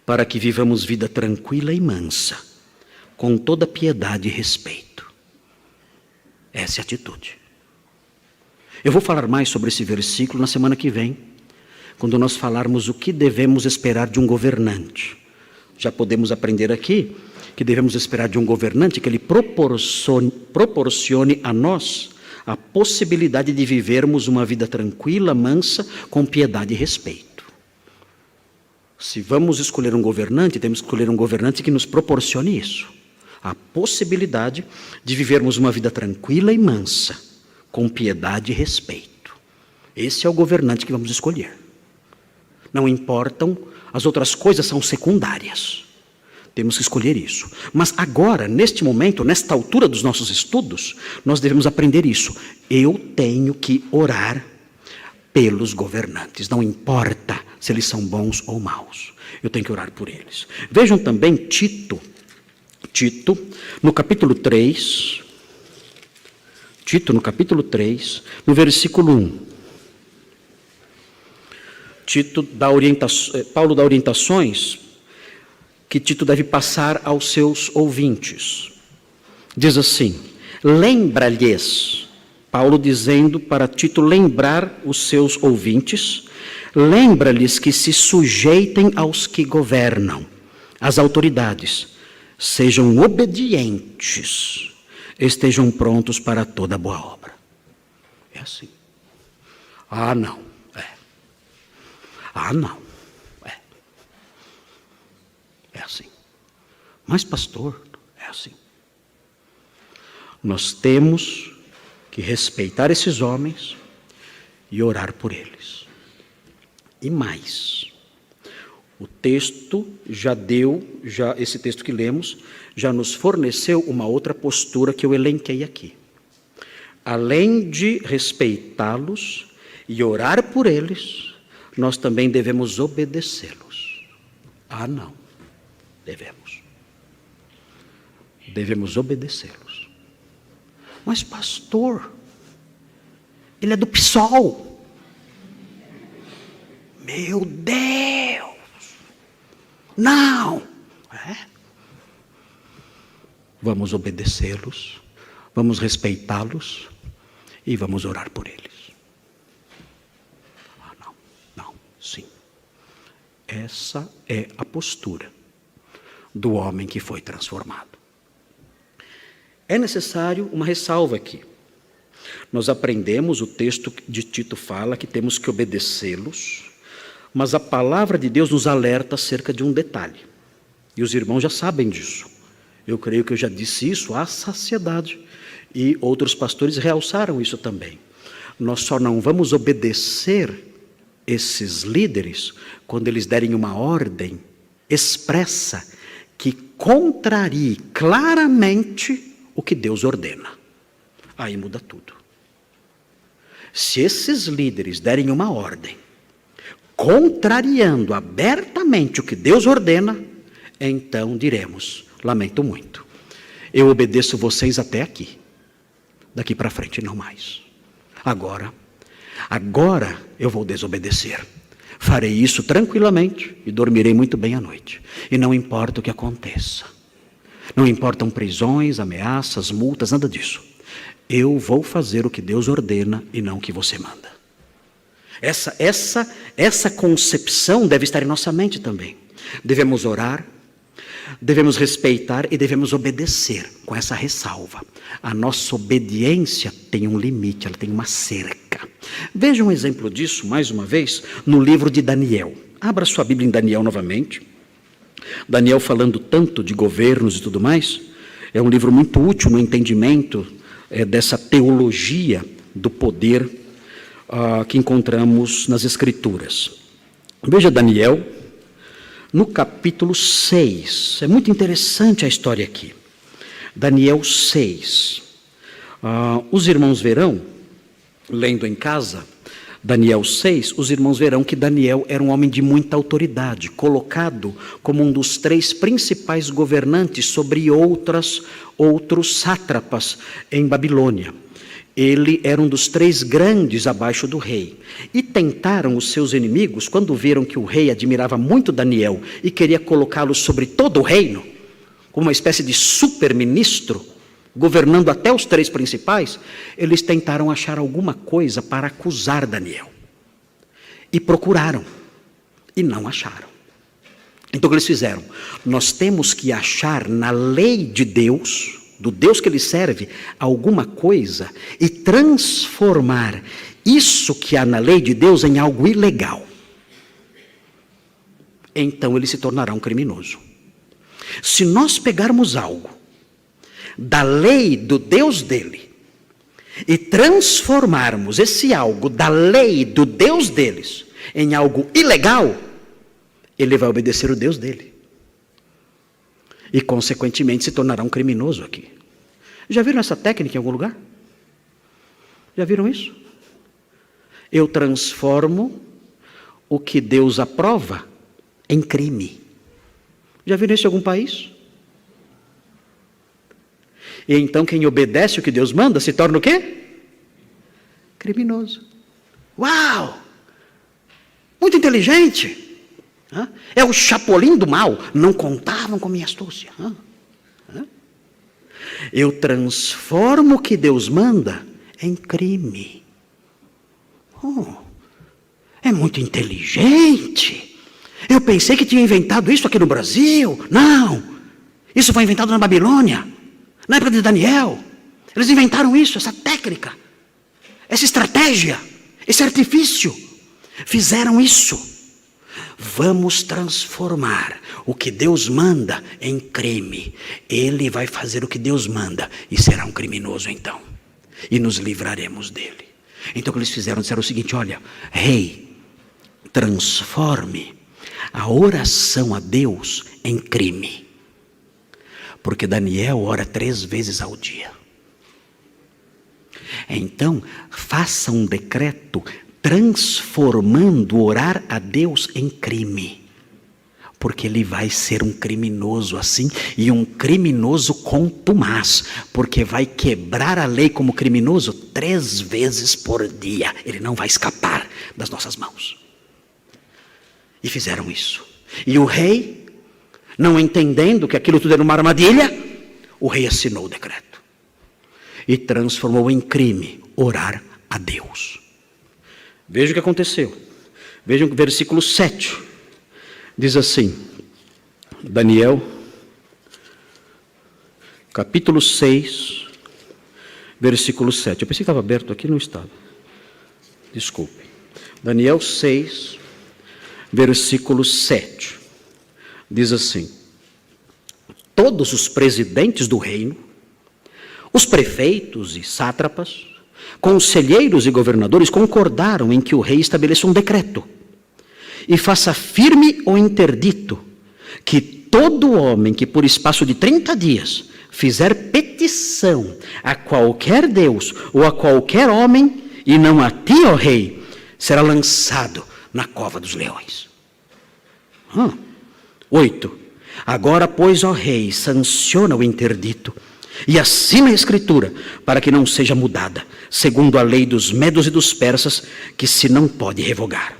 para que vivamos vida tranquila e mansa, com toda piedade e respeito. Essa é a atitude. Eu vou falar mais sobre esse versículo na semana que vem, quando nós falarmos o que devemos esperar de um governante. Já podemos aprender aqui que devemos esperar de um governante que ele proporcione a nós a possibilidade de vivermos uma vida tranquila, mansa, com piedade e respeito. Se vamos escolher um governante, temos que escolher um governante que nos proporcione isso. A possibilidade de vivermos uma vida tranquila e mansa, com piedade e respeito. Esse é o governante que vamos escolher. Não importam, as outras coisas são secundárias. Temos que escolher isso. Mas agora, neste momento, nesta altura dos nossos estudos, nós devemos aprender isso. Eu tenho que orar pelos governantes. Não importa se eles são bons ou maus. Eu tenho que orar por eles. Vejam também Tito, no capítulo 3, no versículo 1. Paulo dá orientações que Tito deve passar aos seus ouvintes. Diz assim: lembra-lhes, Paulo dizendo para Tito lembrar os seus ouvintes, lembra-lhes que se sujeitem aos que governam, às autoridades, sejam obedientes, estejam prontos para toda boa obra. É assim. Não. É assim. Mas, pastor, é assim. Nós temos que respeitar esses homens e orar por eles. E mais, o texto esse texto que lemos, já nos forneceu uma outra postura que eu elenquei aqui. Além de respeitá-los e orar por eles, nós também devemos obedecê-los. Não. Devemos obedecê-los. Mas, pastor, ele é do PSOL. Meu Deus! Não! Vamos obedecê-los, vamos respeitá-los e vamos orar por eles. Não, sim. Essa é a postura do homem que foi transformado. É necessário uma ressalva aqui. Nós aprendemos, o texto de Tito fala que temos que obedecê-los, Mas a palavra de Deus nos alerta acerca de um detalhe. E os irmãos já sabem disso. Eu creio que eu já disse isso à saciedade. E outros pastores realçaram isso também. Nós só não vamos obedecer esses líderes quando eles derem uma ordem expressa que contrarie claramente o que Deus ordena. Aí muda tudo. Se esses líderes derem uma ordem contrariando abertamente o que Deus ordena, então diremos: lamento muito, eu obedeço vocês até aqui, daqui para frente não mais. Agora eu vou desobedecer. Farei isso tranquilamente e dormirei muito bem à noite. E não importa o que aconteça. Não importam prisões, ameaças, multas, nada disso. Eu vou fazer o que Deus ordena e não o que você manda. Essa concepção deve estar em nossa mente também. Devemos orar, devemos respeitar e devemos obedecer, com essa ressalva. A nossa obediência tem um limite, ela tem uma cerca. Veja um exemplo disso, mais uma vez, no livro de Daniel. Abra sua Bíblia em Daniel novamente. Daniel, falando tanto de governos e tudo mais, é um livro muito útil no entendimento dessa teologia do poder que encontramos nas Escrituras. Veja Daniel, no capítulo 6. É muito interessante a história aqui. Daniel 6. Os irmãos verão, lendo em casa, Daniel 6, os irmãos verão que Daniel era um homem de muita autoridade, colocado como um dos 3 principais governantes sobre outros sátrapas em Babilônia. Ele era um dos 3 grandes abaixo do rei. E tentaram os seus inimigos, quando viram que o rei admirava muito Daniel e queria colocá-lo sobre todo o reino, como uma espécie de super-ministro, governando até os 3 principais, eles tentaram achar alguma coisa para acusar Daniel. E procuraram, e não acharam. Então o que eles fizeram? Nós temos que achar na lei de Deus, do Deus que ele serve, alguma coisa e transformar isso que há na lei de Deus em algo ilegal. Então ele se tornará um criminoso. Se nós pegarmos algo da lei do Deus dele e transformarmos esse algo da lei do Deus deles em algo ilegal, ele vai obedecer o Deus dele. E, consequentemente, se tornará um criminoso aqui. Já viram essa técnica em algum lugar? Já viram isso? Eu transformo o que Deus aprova em crime. Já viram isso em algum país? E então quem obedece o que Deus manda se torna o quê? Criminoso. Uau! Muito inteligente. É o Chapolin do mal. Não contavam com minha astúcia. Eu transformo o que Deus manda em crime. É muito inteligente. Eu pensei que tinha inventado isso aqui no Brasil. Não. Isso foi inventado na Babilônia, na época de Daniel. Eles inventaram isso, essa técnica, essa estratégia, esse artifício. Fizeram isso. Vamos transformar o que Deus manda em crime. Ele vai fazer o que Deus manda e será um criminoso então. E nos livraremos dele. Então o que eles fizeram? Disseram o seguinte: olha, rei, transforme a oração a Deus em crime. Porque Daniel ora 3 vezes ao dia. Então, faça um decreto transformando orar a Deus em crime. Porque ele vai ser um criminoso assim, e um criminoso contumaz, porque vai quebrar a lei como criminoso 3 vezes por dia. Ele não vai escapar das nossas mãos. E fizeram isso. E o rei, não entendendo que aquilo tudo era uma armadilha, o rei assinou o decreto. E transformou em crime orar a Deus. Veja o que aconteceu. Veja o versículo 7. Diz assim, Daniel, capítulo 6, versículo 7. Eu pensei que estava aberto aqui, não estava. Desculpe. Daniel 6, versículo 7. Diz assim: todos os presidentes do reino, os prefeitos e sátrapas, conselheiros e governadores concordaram em que o rei estabeleça um decreto e faça firme o interdito que todo homem que por espaço de 30 dias fizer petição a qualquer Deus ou a qualquer homem, e não a ti, ó rei, será lançado na cova dos leões. 8. Agora, pois, ó rei, sanciona o interdito e assina a escritura para que não seja mudada, segundo a lei dos medos e dos persas, que se não pode revogar.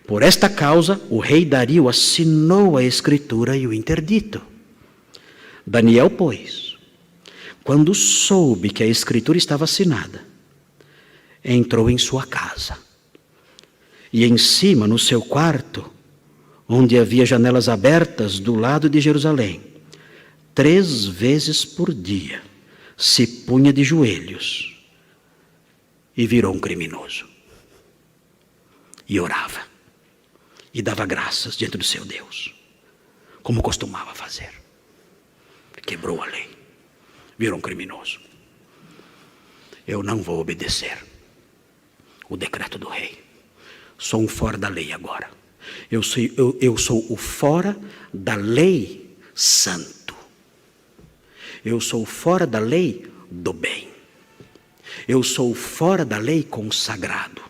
Por esta causa, o rei Dario assinou a escritura e o interdito. Daniel, pois, quando soube que a escritura estava assinada, entrou em sua casa. E em cima, no seu quarto, onde havia janelas abertas do lado de Jerusalém, 3 vezes por dia, se punha de joelhos e virou um criminoso. E orava. E dava graças diante do seu Deus, como costumava fazer. Quebrou a lei, virou um criminoso. Eu não vou obedecer o decreto do rei. Sou um fora da lei agora. Eu sou o fora da lei santo. Eu sou fora da lei do bem. Eu sou fora da lei consagrado.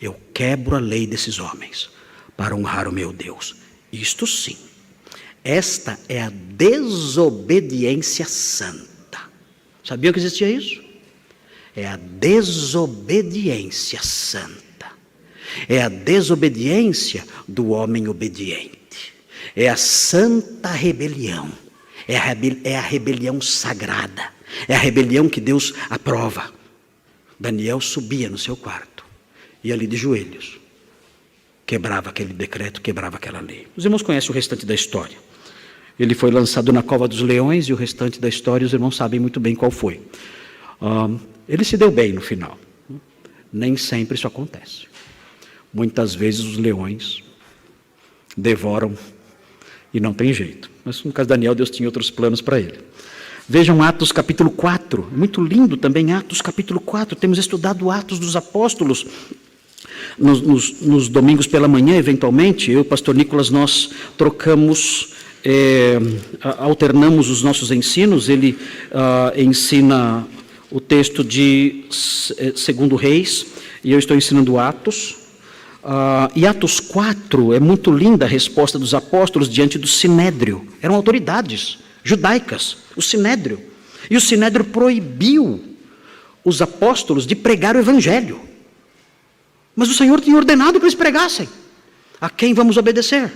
Eu quebro a lei desses homens para honrar o meu Deus. Isto sim, esta é a desobediência santa. Sabia que existia isso? É a desobediência santa. É a desobediência do homem obediente. É a santa rebelião. É a rebelião sagrada. É a rebelião que Deus aprova. Daniel subia no seu quarto e ali de joelhos quebrava aquele decreto, quebrava aquela lei. Os irmãos conhecem o restante da história. Ele foi lançado na cova dos leões e o restante da história os irmãos sabem muito bem qual foi. Ele se deu bem no final. Nem sempre isso acontece. Muitas vezes os leões devoram e não tem jeito. Mas no caso de Daniel, Deus tinha outros planos para ele. Vejam Atos capítulo 4, muito lindo também Atos capítulo 4, temos estudado Atos dos Apóstolos nos domingos pela manhã, eventualmente, eu e o pastor Nicolas, nós trocamos, alternamos os nossos ensinos. Ele ensina o texto de 2 Reis, e eu estou ensinando Atos. E Atos 4, é muito linda a resposta dos apóstolos diante do Sinédrio. Eram autoridades judaicas, o Sinédrio. E o Sinédrio proibiu os apóstolos de pregar o evangelho. Mas o Senhor tinha ordenado que eles pregassem. A quem vamos obedecer?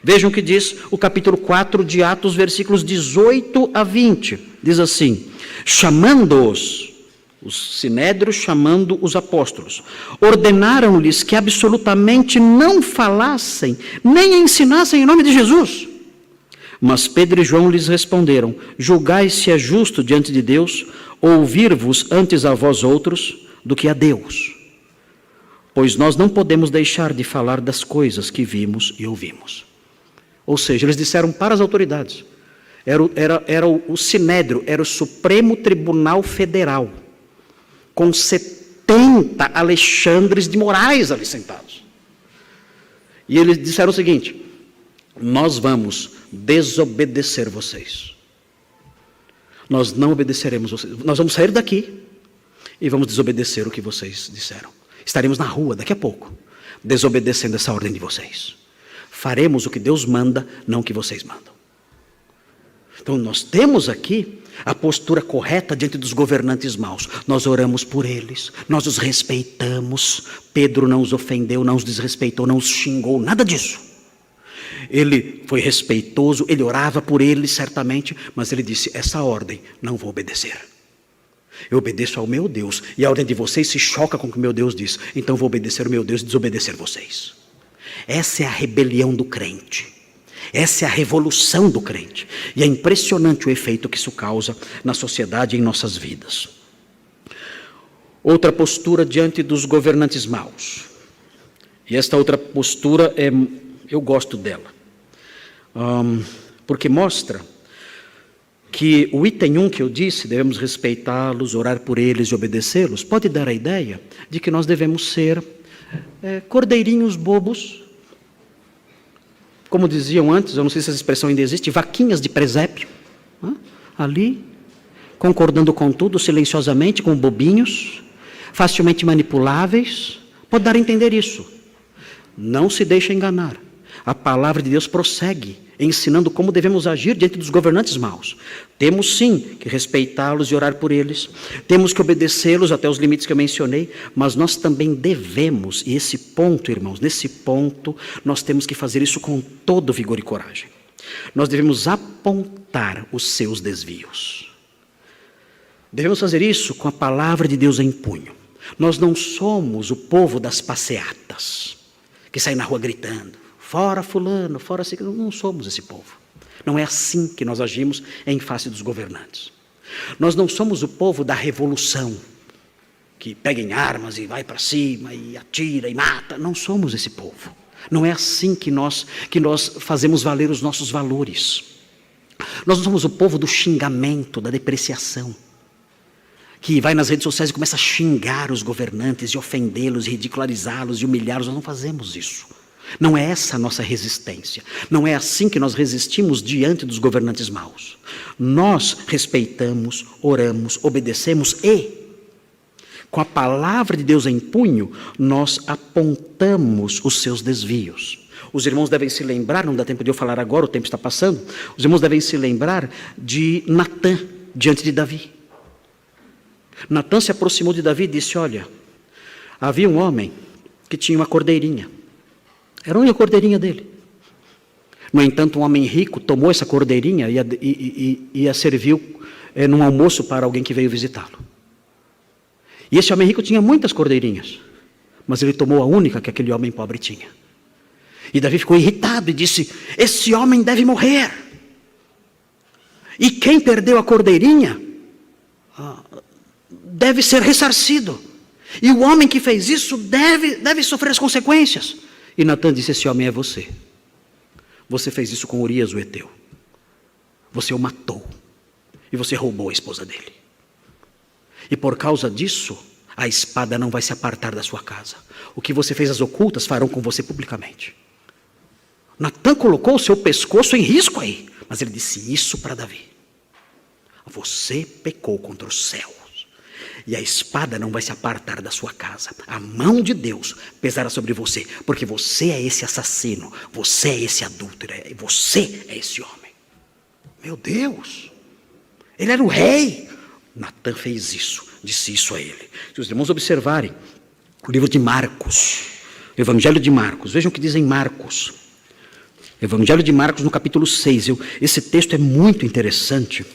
Vejam o que diz o capítulo 4 de Atos, versículos 18 a 20. Diz assim: chamando-os, os sinédrios chamando os apóstolos, ordenaram-lhes que absolutamente não falassem, nem ensinassem em nome de Jesus. Mas Pedro e João lhes responderam: julgai se é justo diante de Deus ouvir-vos antes a vós outros do que a Deus. Pois nós não podemos deixar de falar das coisas que vimos e ouvimos. Ou seja, eles disseram para as autoridades. Era o Sinédrio, era o Supremo Tribunal Federal, com 70 Alexandres de Moraes ali sentados. E eles disseram o seguinte: nós vamos desobedecer vocês. Nós não obedeceremos vocês. Nós vamos sair daqui e vamos desobedecer o que vocês disseram. Estaremos na rua daqui a pouco, desobedecendo essa ordem de vocês. Faremos o que Deus manda, não o que vocês mandam. Então nós temos aqui a postura correta diante dos governantes maus. Nós oramos por eles, nós os respeitamos. Pedro não os ofendeu, não os desrespeitou, não os xingou, nada disso. Ele foi respeitoso, ele orava por eles certamente, mas ele disse: essa ordem não vou obedecer. Eu obedeço ao meu Deus, e a ordem de vocês se choca com o que o meu Deus diz. Então vou obedecer ao meu Deus e desobedecer vocês. Essa é a rebelião do crente. Essa é a revolução do crente. E é impressionante o efeito que isso causa na sociedade e em nossas vidas. Outra postura diante dos governantes maus. E esta outra postura eu gosto dela, porque mostra que o item 1 que eu disse, devemos respeitá-los, orar por eles e obedecê-los, pode dar a ideia de que nós devemos ser cordeirinhos bobos, como diziam antes, eu não sei se essa expressão ainda existe, vaquinhas de presépio, ali, concordando com tudo, silenciosamente, com bobinhos, facilmente manipuláveis. Pode dar a entender isso. Não se deixe enganar. A palavra de Deus prossegue, ensinando como devemos agir diante dos governantes maus. Temos sim que respeitá-los e orar por eles, temos que obedecê-los até os limites que eu mencionei, mas nós também devemos, e esse ponto, irmãos, nesse ponto, nós temos que fazer isso com todo vigor e coragem. Nós devemos apontar os seus desvios. Devemos fazer isso com a palavra de Deus em punho. Nós não somos o povo das passeatas, que sai na rua gritando, fora fulano, fora ciclano. Não somos esse povo. Não é assim que nós agimos em face dos governantes. Nós não somos o povo da revolução, que pega em armas e vai para cima e atira e mata. Não somos esse povo. Não é assim que nós fazemos valer os nossos valores. Nós não somos o povo do xingamento, da depreciação, que vai nas redes sociais e começa a xingar os governantes, e ofendê-los, e ridicularizá-los, e humilhá-los. Nós não fazemos isso. Não é essa a nossa resistência. Não é assim que nós resistimos diante dos governantes maus. Nós respeitamos, oramos, obedecemos e, com a palavra de Deus em punho, nós apontamos os seus desvios. Os irmãos devem se lembrar, não dá tempo de eu falar agora, o tempo está passando. Os irmãos devem se lembrar de Natã diante de Davi. Natã se aproximou de Davi e disse: olha, havia um homem que tinha uma cordeirinha. Era a única cordeirinha dele. No entanto, um homem rico tomou essa cordeirinha e a serviu num almoço para alguém que veio visitá-lo. E esse homem rico tinha muitas cordeirinhas, mas ele tomou a única que aquele homem pobre tinha. E Davi ficou irritado e disse: esse homem deve morrer. E quem perdeu a cordeirinha deve ser ressarcido. E o homem que fez isso deve sofrer as consequências. E Natã disse: esse homem é você. Você fez isso com Urias o Heteu. Você o matou. E você roubou a esposa dele. E por causa disso, a espada não vai se apartar da sua casa. O que você fez às ocultas farão com você publicamente. Natã colocou o seu pescoço em risco aí. Mas ele disse isso para Davi: você pecou contra os céus. E a espada não vai se apartar da sua casa. A mão de Deus pesará sobre você, porque você é esse assassino, você é esse adúltero, você é esse homem. Meu Deus, ele era o rei. Natã fez isso, disse isso a ele. Se os irmãos observarem o livro de Marcos, o Evangelho de Marcos, vejam o que diz em Marcos. Evangelho de Marcos no capítulo 6, esse texto é muito interessante,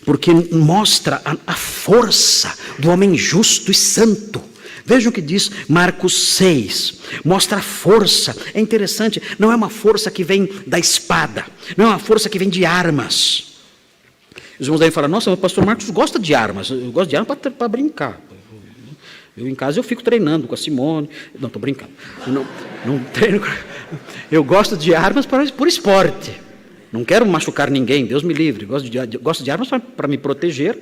porque mostra a força do homem justo e santo. Vejam o que diz Marcos 6, mostra a força. É interessante, não é uma força que vem da espada, não é uma força que vem de armas. Os irmãos devem falar: nossa, o pastor Marcos gosta de armas. Eu gosto de armas para brincar. Eu em casa eu fico treinando com a Simone. Não, estou brincando. Não treino. Eu gosto de armas por esporte. Não quero machucar ninguém, Deus me livre. Gosto de armas para me proteger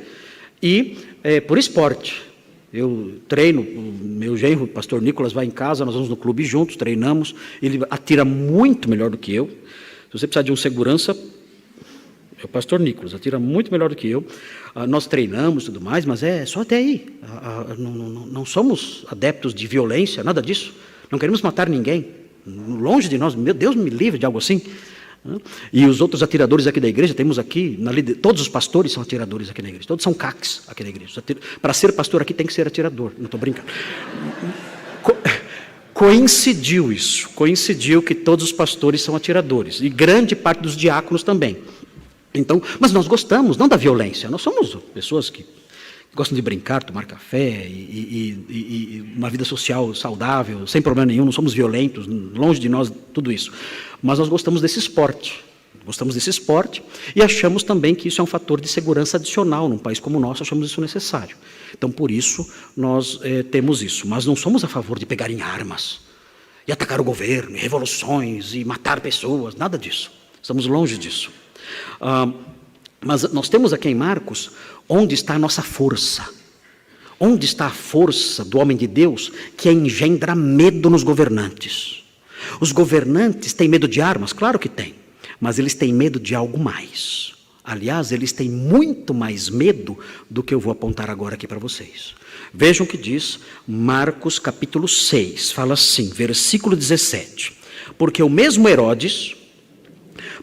e por esporte. Eu treino, o meu genro, o pastor Nicolas, vai em casa, nós vamos no clube juntos, treinamos. Ele atira muito melhor do que eu. Se você precisar de um segurança, é o pastor Nicolas, atira muito melhor do que eu. Nós treinamos e tudo mais, mas é só até aí. Não somos adeptos de violência, nada disso. Não queremos matar ninguém. Longe de nós, meu Deus me livre de algo assim. E os outros atiradores aqui da igreja, temos aqui, todos os pastores são atiradores aqui na igreja, todos são CACs aqui na igreja. Para ser pastor aqui tem que ser atirador, não estou brincando. Coincidiu que todos os pastores são atiradores, e grande parte dos diáconos também. Então, mas nós gostamos, não da violência, nós somos pessoas que gostam de brincar, tomar café e uma vida social saudável, sem problema nenhum, não somos violentos, longe de nós tudo isso. Mas nós gostamos desse esporte e achamos também que isso é um fator de segurança adicional num país como o nosso, achamos isso necessário. Então, por isso, nós temos isso. Mas não somos a favor de pegar em armas e atacar o governo, e revoluções, e matar pessoas, nada disso. Estamos longe disso. Mas nós temos aqui em Marcos onde está a nossa força. Onde está a força do homem de Deus que engendra medo nos governantes? Os governantes têm medo de armas? Claro que têm, mas eles têm medo de algo mais. Aliás, eles têm muito mais medo do que eu vou apontar agora aqui para vocês. Vejam o que diz Marcos capítulo 6, fala assim, versículo 17. Porque o mesmo Herodes,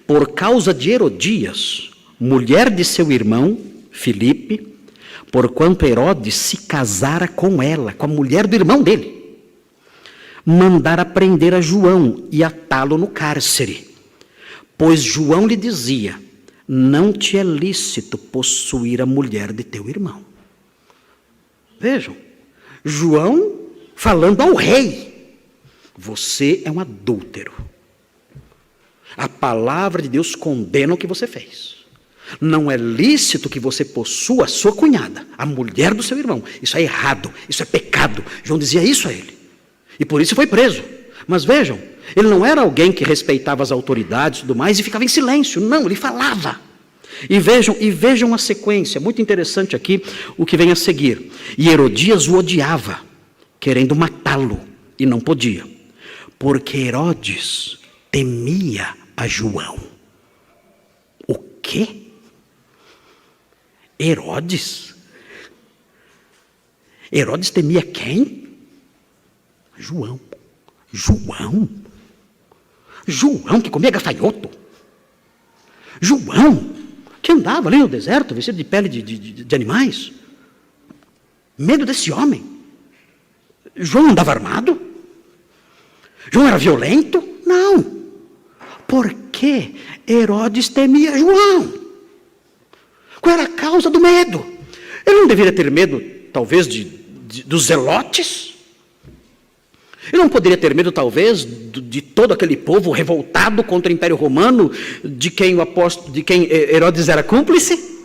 por causa de Herodias, mulher de seu irmão, Filipe, porquanto Herodes se casara com ela, com a mulher do irmão dele, mandara prender a João e atá-lo no cárcere. Pois João lhe dizia, não te é lícito possuir a mulher de teu irmão. Vejam, João falando ao rei, você é um adúltero. A palavra de Deus condena o que você fez. Não é lícito que você possua a sua cunhada, a mulher do seu irmão. Isso é errado, isso é pecado. João dizia isso a ele. E por isso foi preso. Mas vejam, ele não era alguém que respeitava as autoridades e tudo mais e ficava em silêncio. Não, ele falava. E vejam a sequência, muito interessante aqui o que vem a seguir. E Herodias o odiava, querendo matá-lo, e não podia, porque Herodes temia a João. O quê? Herodes? Herodes temia quem? João. João que comia gafanhoto. João que andava ali no deserto, vestido de pele de animais. Medo desse homem. João andava armado? João era violento? Não. Por que Herodes temia João? Qual era a causa do medo? Ele não deveria ter medo, talvez, dos zelotes? Ele não poderia ter medo, talvez, de todo aquele povo revoltado contra o Império Romano, de quem Herodes era cúmplice?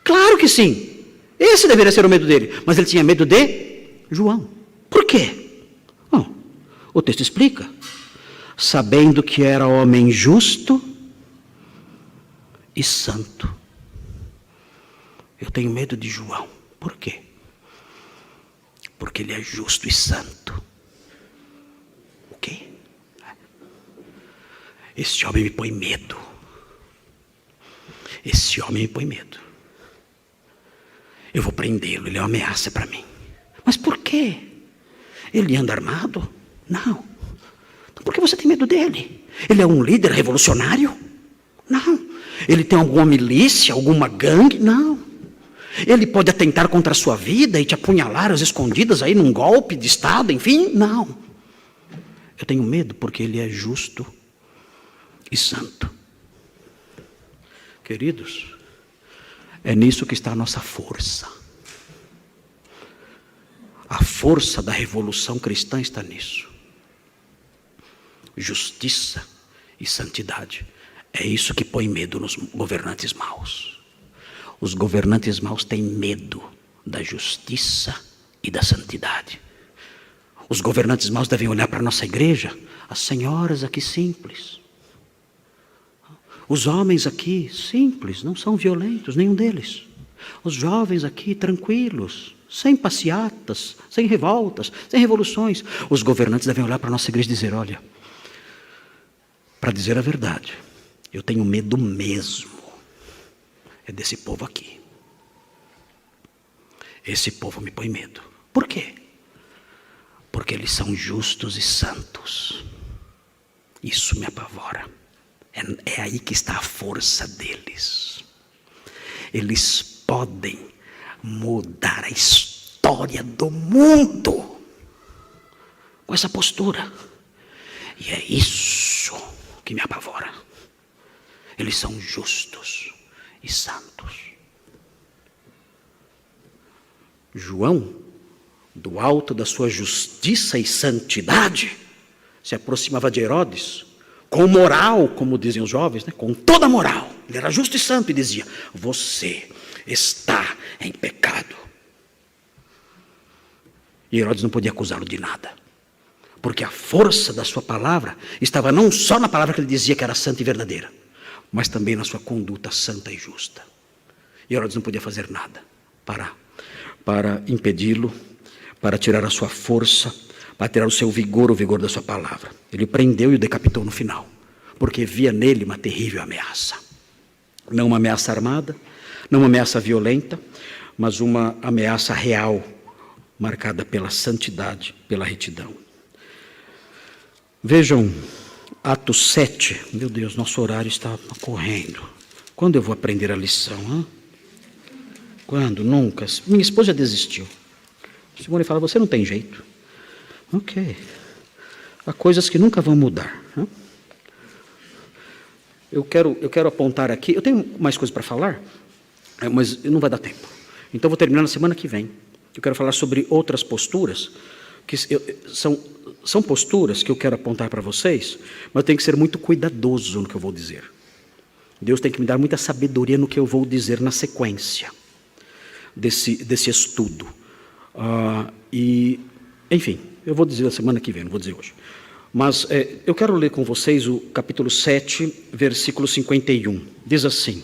Claro que sim. Esse deveria ser o medo dele. Mas ele tinha medo de João. Por quê? Bom, o texto explica. Sabendo que era homem justo e santo. Eu tenho medo de João. Por quê? Porque ele é justo e santo. O quê? Esse homem me põe medo. Esse homem me põe medo. Eu vou prendê-lo, ele é uma ameaça para mim. Mas por quê? Ele anda armado? Não. Então por que você tem medo dele? Ele é um líder revolucionário? Não. Ele tem alguma milícia, alguma gangue? Não. Ele pode atentar contra a sua vida e te apunhalar às escondidas aí num golpe de Estado, enfim? Não. Eu tenho medo porque ele é justo e santo. Queridos, é nisso que está a nossa força. A força da revolução cristã está nisso. Justiça e santidade. É isso que põe medo nos governantes maus. Os governantes maus têm medo da justiça e da santidade. Os governantes maus devem olhar para a nossa igreja, as senhoras aqui simples. Os homens aqui simples, não são violentos, nenhum deles. Os jovens aqui tranquilos, sem passeatas, sem revoltas, sem revoluções. Os governantes devem olhar para a nossa igreja e dizer, olha, para dizer a verdade, eu tenho medo mesmo. É desse povo aqui. Esse povo me põe medo. Por quê? Porque eles são justos e santos. Isso me apavora. É aí que está a força deles. Eles podem mudar a história do mundo com essa postura. E é isso que me apavora. Eles são justos e santos. João, do alto da sua justiça e santidade, se aproximava de Herodes com moral, como dizem os jovens, né? Com toda a moral. Ele era justo e santo e dizia, você está em pecado. E Herodes não podia acusá-lo de nada, porque a força da sua palavra estava não só na palavra que ele dizia que era santa e verdadeira, mas também na sua conduta santa e justa. E Herodes não podia fazer nada para impedi-lo, para tirar a sua força, para tirar o seu vigor, o vigor da sua palavra. Ele prendeu e o decapitou no final, porque via nele uma terrível ameaça. Não uma ameaça armada, não uma ameaça violenta, mas uma ameaça real, marcada pela santidade, pela retidão. Vejam Atos 7. Meu Deus, nosso horário está correndo. Quando eu vou aprender a lição? Hein? Quando? Nunca. Minha esposa já desistiu. Simone fala, você não tem jeito. Ok. Há coisas que nunca vão mudar. Hein? Eu quero apontar aqui, eu tenho mais coisas para falar, mas não vai dar tempo. Então, vou terminar na semana que vem. Eu quero falar sobre outras posturas, que são posturas que eu quero apontar para vocês, mas eu tenho que ser muito cuidadoso no que eu vou dizer. Deus tem que me dar muita sabedoria no que eu vou dizer na sequência desse estudo. Enfim, eu vou dizer na semana que vem, não vou dizer hoje. Mas eu quero ler com vocês o capítulo 7, versículo 51. Diz assim,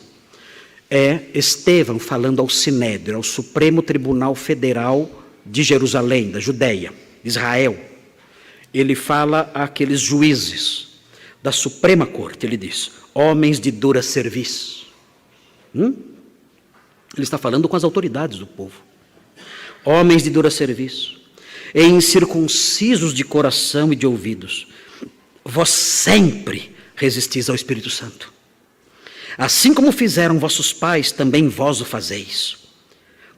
Estevão falando ao Sinédrio, ao Supremo Tribunal Federal de Jerusalém, da Judeia, de Israel. Ele fala àqueles juízes da Suprema Corte, ele diz, homens de dura cerviz. Ele está falando com as autoridades do povo. Homens de dura cerviz, e incircuncisos de coração e de ouvidos, vós sempre resistis ao Espírito Santo. Assim como fizeram vossos pais, também vós o fazeis.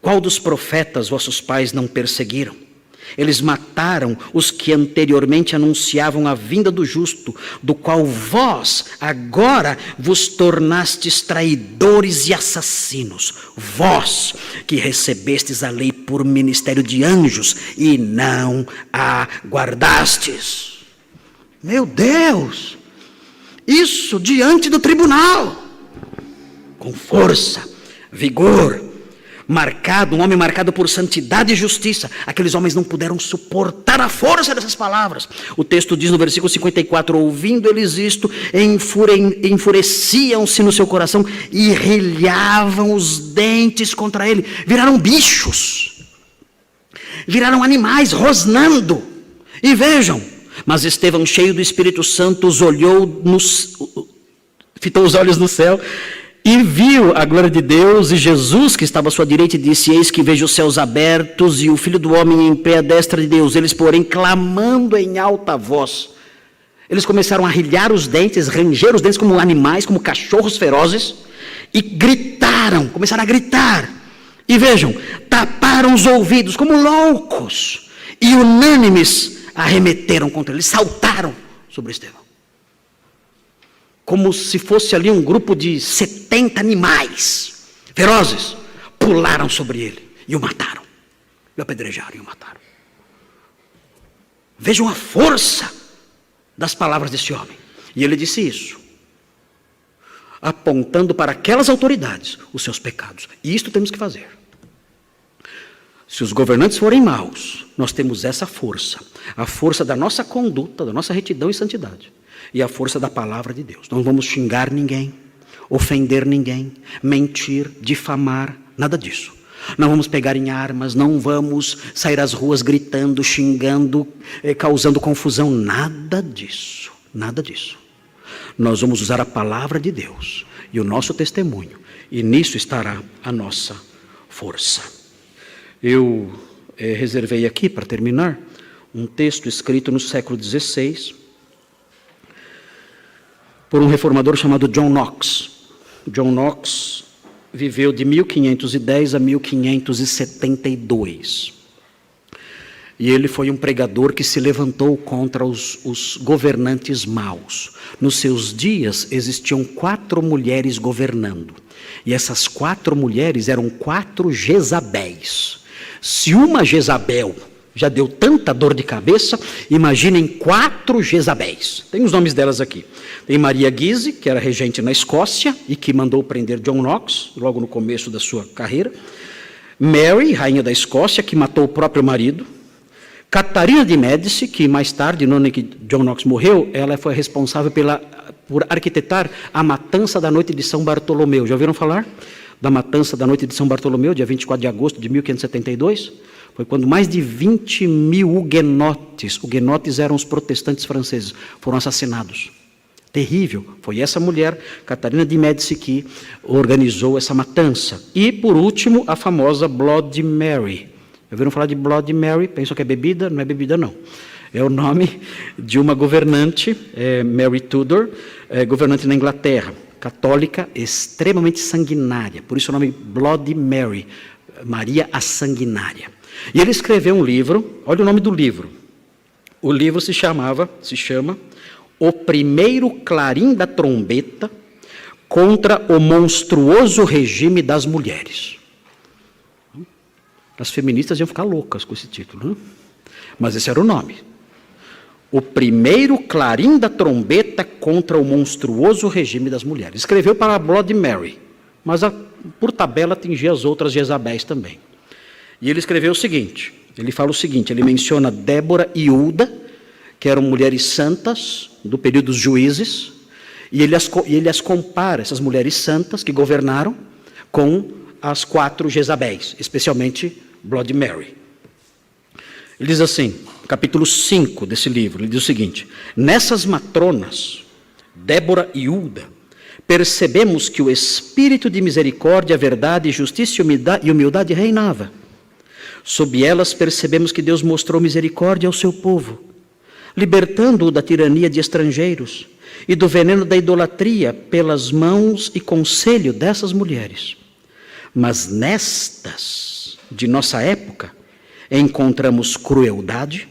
Qual dos profetas vossos pais não perseguiram? Eles mataram os que anteriormente anunciavam a vinda do justo, do qual vós agora vos tornastes traidores e assassinos. Vós que recebestes a lei por ministério de anjos e não a guardastes. Meu Deus! Isso diante do tribunal, com força, vigor, um homem marcado por santidade e justiça. Aqueles homens não puderam suportar a força dessas palavras. O texto diz no versículo 54, ouvindo eles isto, enfureciam-se no seu coração e rilhavam os dentes contra ele. Viraram bichos, viraram animais, rosnando. E vejam, mas Estevão, cheio do Espírito Santo, fitou os olhos no céu, e viu a glória de Deus e Jesus que estava à sua direita e disse, eis que vejo os céus abertos e o Filho do Homem em pé à destra de Deus. Eles, porém, clamando em alta voz, eles começaram a rilhar os dentes, ranger os dentes como animais, como cachorros ferozes, e começaram a gritar. E vejam, taparam os ouvidos como loucos, e unânimes arremeteram contra ele, saltaram sobre Estevão. Como se fosse ali um grupo de 70 animais ferozes, pularam sobre ele e o mataram, e o apedrejaram e o mataram. Vejam a força das palavras desse homem. E ele disse isso, apontando para aquelas autoridades os seus pecados. E isto temos que fazer. Se os governantes forem maus, nós temos essa força, a força da nossa conduta, da nossa retidão e santidade. E a força da palavra de Deus. Não vamos xingar ninguém, ofender ninguém, mentir, difamar, nada disso. Não vamos pegar em armas, não vamos sair às ruas gritando, xingando, causando confusão, nada disso, nada disso. Nós vamos usar a palavra de Deus e o nosso testemunho, e nisso estará a nossa força. Eu reservei aqui, para terminar, um texto escrito no século XVI, por um reformador chamado John Knox. John Knox viveu de 1510 a 1572. E ele foi um pregador que se levantou contra os governantes maus. Nos seus dias existiam 4 mulheres governando. E essas 4 mulheres eram 4 Jezabéis. Se uma Jezabel já deu tanta dor de cabeça, imaginem 4 Jezabéis. Tem os nomes delas aqui. Tem Maria Guise, que era regente na Escócia e que mandou prender John Knox, logo no começo da sua carreira. Mary, rainha da Escócia, que matou o próprio marido. Catarina de Médici, que mais tarde, no ano que John Knox morreu, ela foi responsável por arquitetar a matança da noite de São Bartolomeu. Já ouviram falar da matança da noite de São Bartolomeu, dia 24 de agosto de 1572? Foi quando mais de 20 mil huguenotes eram os protestantes franceses, foram assassinados. Terrível. Foi essa mulher, Catarina de Médici, que organizou essa matança. E, por último, a famosa Bloody Mary. Ouviram falar de Bloody Mary? Pensam que é bebida? Não é bebida, não. É o nome de uma governante, Mary Tudor, governante na Inglaterra, católica, extremamente sanguinária. Por isso o nome Bloody Mary, Maria a Sanguinária. E ele escreveu um livro, olha o nome do livro. O livro se chama O Primeiro Clarim da Trombeta contra o Monstruoso Regime das Mulheres. As feministas iam ficar loucas com esse título, né? Mas esse era o nome. O Primeiro Clarim da Trombeta contra o Monstruoso Regime das Mulheres. Escreveu para a Bloody Mary, mas por tabela atingia as outras Jezabéis também. E ele escreveu o seguinte, ele menciona Débora e Hulda, que eram mulheres santas do período dos juízes, e ele as compara, essas mulheres santas que governaram, com as 4 Jezabéis, especialmente Bloody Mary. Ele diz assim, capítulo 5 desse livro, ele diz o seguinte: nessas matronas, Débora e Hulda, percebemos que o espírito de misericórdia, verdade, justiça e humildade reinava. Sob elas percebemos que Deus mostrou misericórdia ao seu povo, libertando-o da tirania de estrangeiros e do veneno da idolatria pelas mãos e conselho dessas mulheres. Mas nestas de nossa época encontramos crueldade,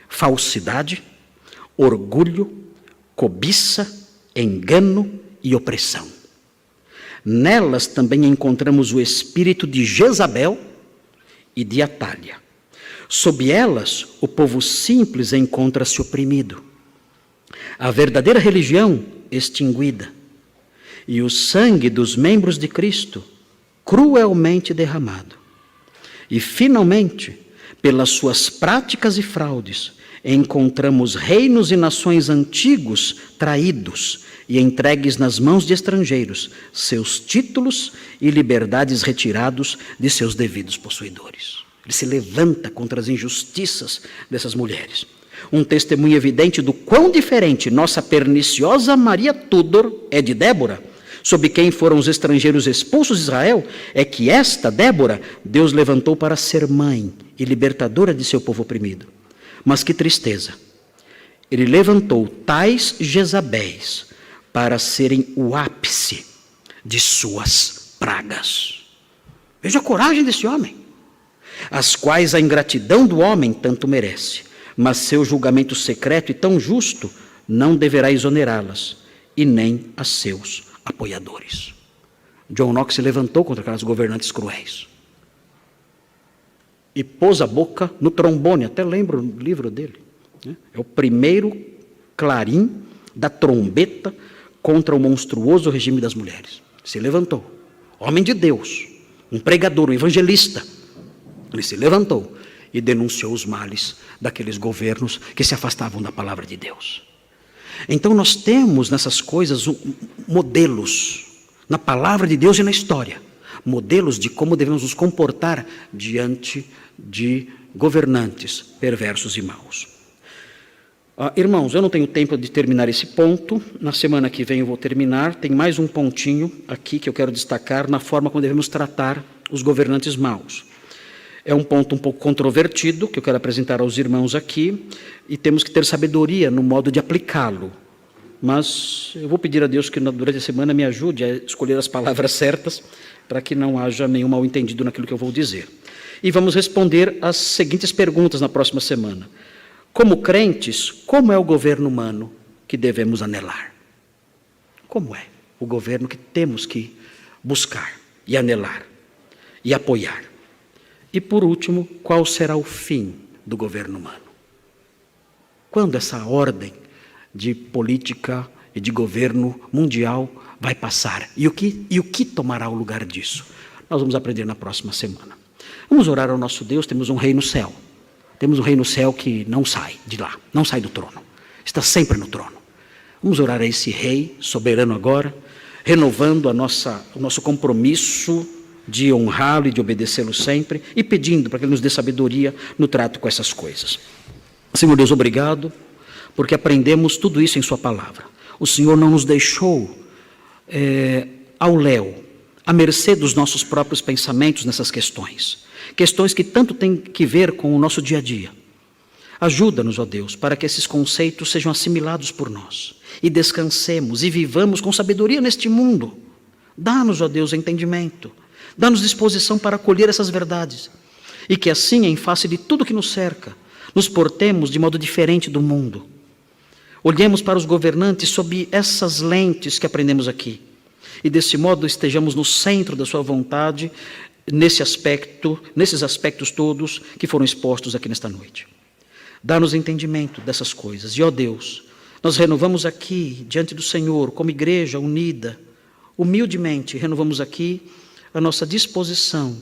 falsidade, orgulho, cobiça, engano e opressão. Nelas também encontramos o espírito de Jezabel e de Atália. Sob elas, o povo simples encontra-se oprimido, a verdadeira religião extinguida, e o sangue dos membros de Cristo cruelmente derramado. E, finalmente, pelas suas práticas e fraudes, encontramos reinos e nações antigos traídos e entregues nas mãos de estrangeiros, seus títulos e liberdades retirados de seus devidos possuidores. Ele se levanta contra as injustiças dessas mulheres. Um testemunho evidente do quão diferente nossa perniciosa Maria Tudor é de Débora, sob quem foram os estrangeiros expulsos de Israel, é que esta Débora Deus levantou para ser mãe e libertadora de seu povo oprimido. Mas que tristeza! Ele levantou tais Jezabéis para serem o ápice de suas pragas. Veja a coragem desse homem, as quais a ingratidão do homem tanto merece, mas seu julgamento secreto e tão justo não deverá exonerá-las, e nem a seus apoiadores. John Knox se levantou contra aquelas governantes cruéis e pôs a boca no trombone, até lembro o livro dele, né? É o primeiro clarim da trombeta contra o monstruoso regime das mulheres. Se levantou, homem de Deus, um pregador, um evangelista. Ele se levantou e denunciou os males daqueles governos que se afastavam da palavra de Deus. Então nós temos nessas coisas modelos, na palavra de Deus e na história, modelos de como devemos nos comportar diante de governantes perversos e maus. Irmãos, eu não tenho tempo de terminar esse ponto, na semana que vem eu vou terminar, tem mais um pontinho aqui que eu quero destacar na forma como devemos tratar os governantes maus. É um ponto um pouco controvertido, que eu quero apresentar aos irmãos aqui, e temos que ter sabedoria no modo de aplicá-lo. Mas eu vou pedir a Deus que durante a semana me ajude a escolher as palavras certas, para que não haja nenhum mal-entendido naquilo que eu vou dizer. E vamos responder as seguintes perguntas na próxima semana. Como crentes, como é o governo humano que devemos anelar? Como é o governo que temos que buscar e anelar e apoiar? E, por último, qual será o fim do governo humano? Quando essa ordem de política e de governo mundial vai passar? E o que tomará o lugar disso? Nós vamos aprender na próxima semana. Vamos orar ao nosso Deus, temos um rei no céu. Temos um rei no céu que não sai de lá, não sai do trono. Está sempre no trono. Vamos orar a esse rei soberano agora, renovando o nosso compromisso de honrá-lo e de obedecê-lo sempre, e pedindo para que ele nos dê sabedoria no trato com essas coisas. Senhor Deus, obrigado, porque aprendemos tudo isso em sua palavra. O Senhor não nos deixou ao léu, à mercê dos nossos próprios pensamentos nessas questões. Questões que tanto têm que ver com o nosso dia a dia. Ajuda-nos, ó Deus, para que esses conceitos sejam assimilados por nós e descansemos e vivamos com sabedoria neste mundo. Dá-nos, ó Deus, entendimento, dá-nos disposição para acolher essas verdades e que assim, em face de tudo que nos cerca, nos portemos de modo diferente do mundo. Olhemos para os governantes sob essas lentes que aprendemos aqui e desse modo estejamos no centro da sua vontade nesses aspectos todos que foram expostos aqui nesta noite. Dá-nos entendimento dessas coisas. E, ó Deus, nós renovamos aqui, diante do Senhor, como igreja unida, humildemente, renovamos aqui a nossa disposição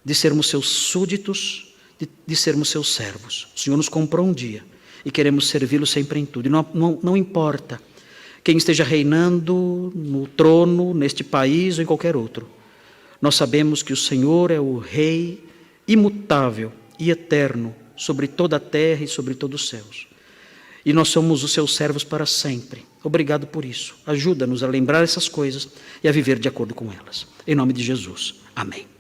de sermos seus súditos, de sermos seus servos. O Senhor nos comprou um dia e queremos servi-lo sempre em tudo. E não importa quem esteja reinando no trono, neste país ou em qualquer outro. Nós sabemos que o Senhor é o Rei imutável e eterno sobre toda a terra e sobre todos os céus. E nós somos os seus servos para sempre. Obrigado por isso. Ajuda-nos a lembrar essas coisas e a viver de acordo com elas. Em nome de Jesus. Amém.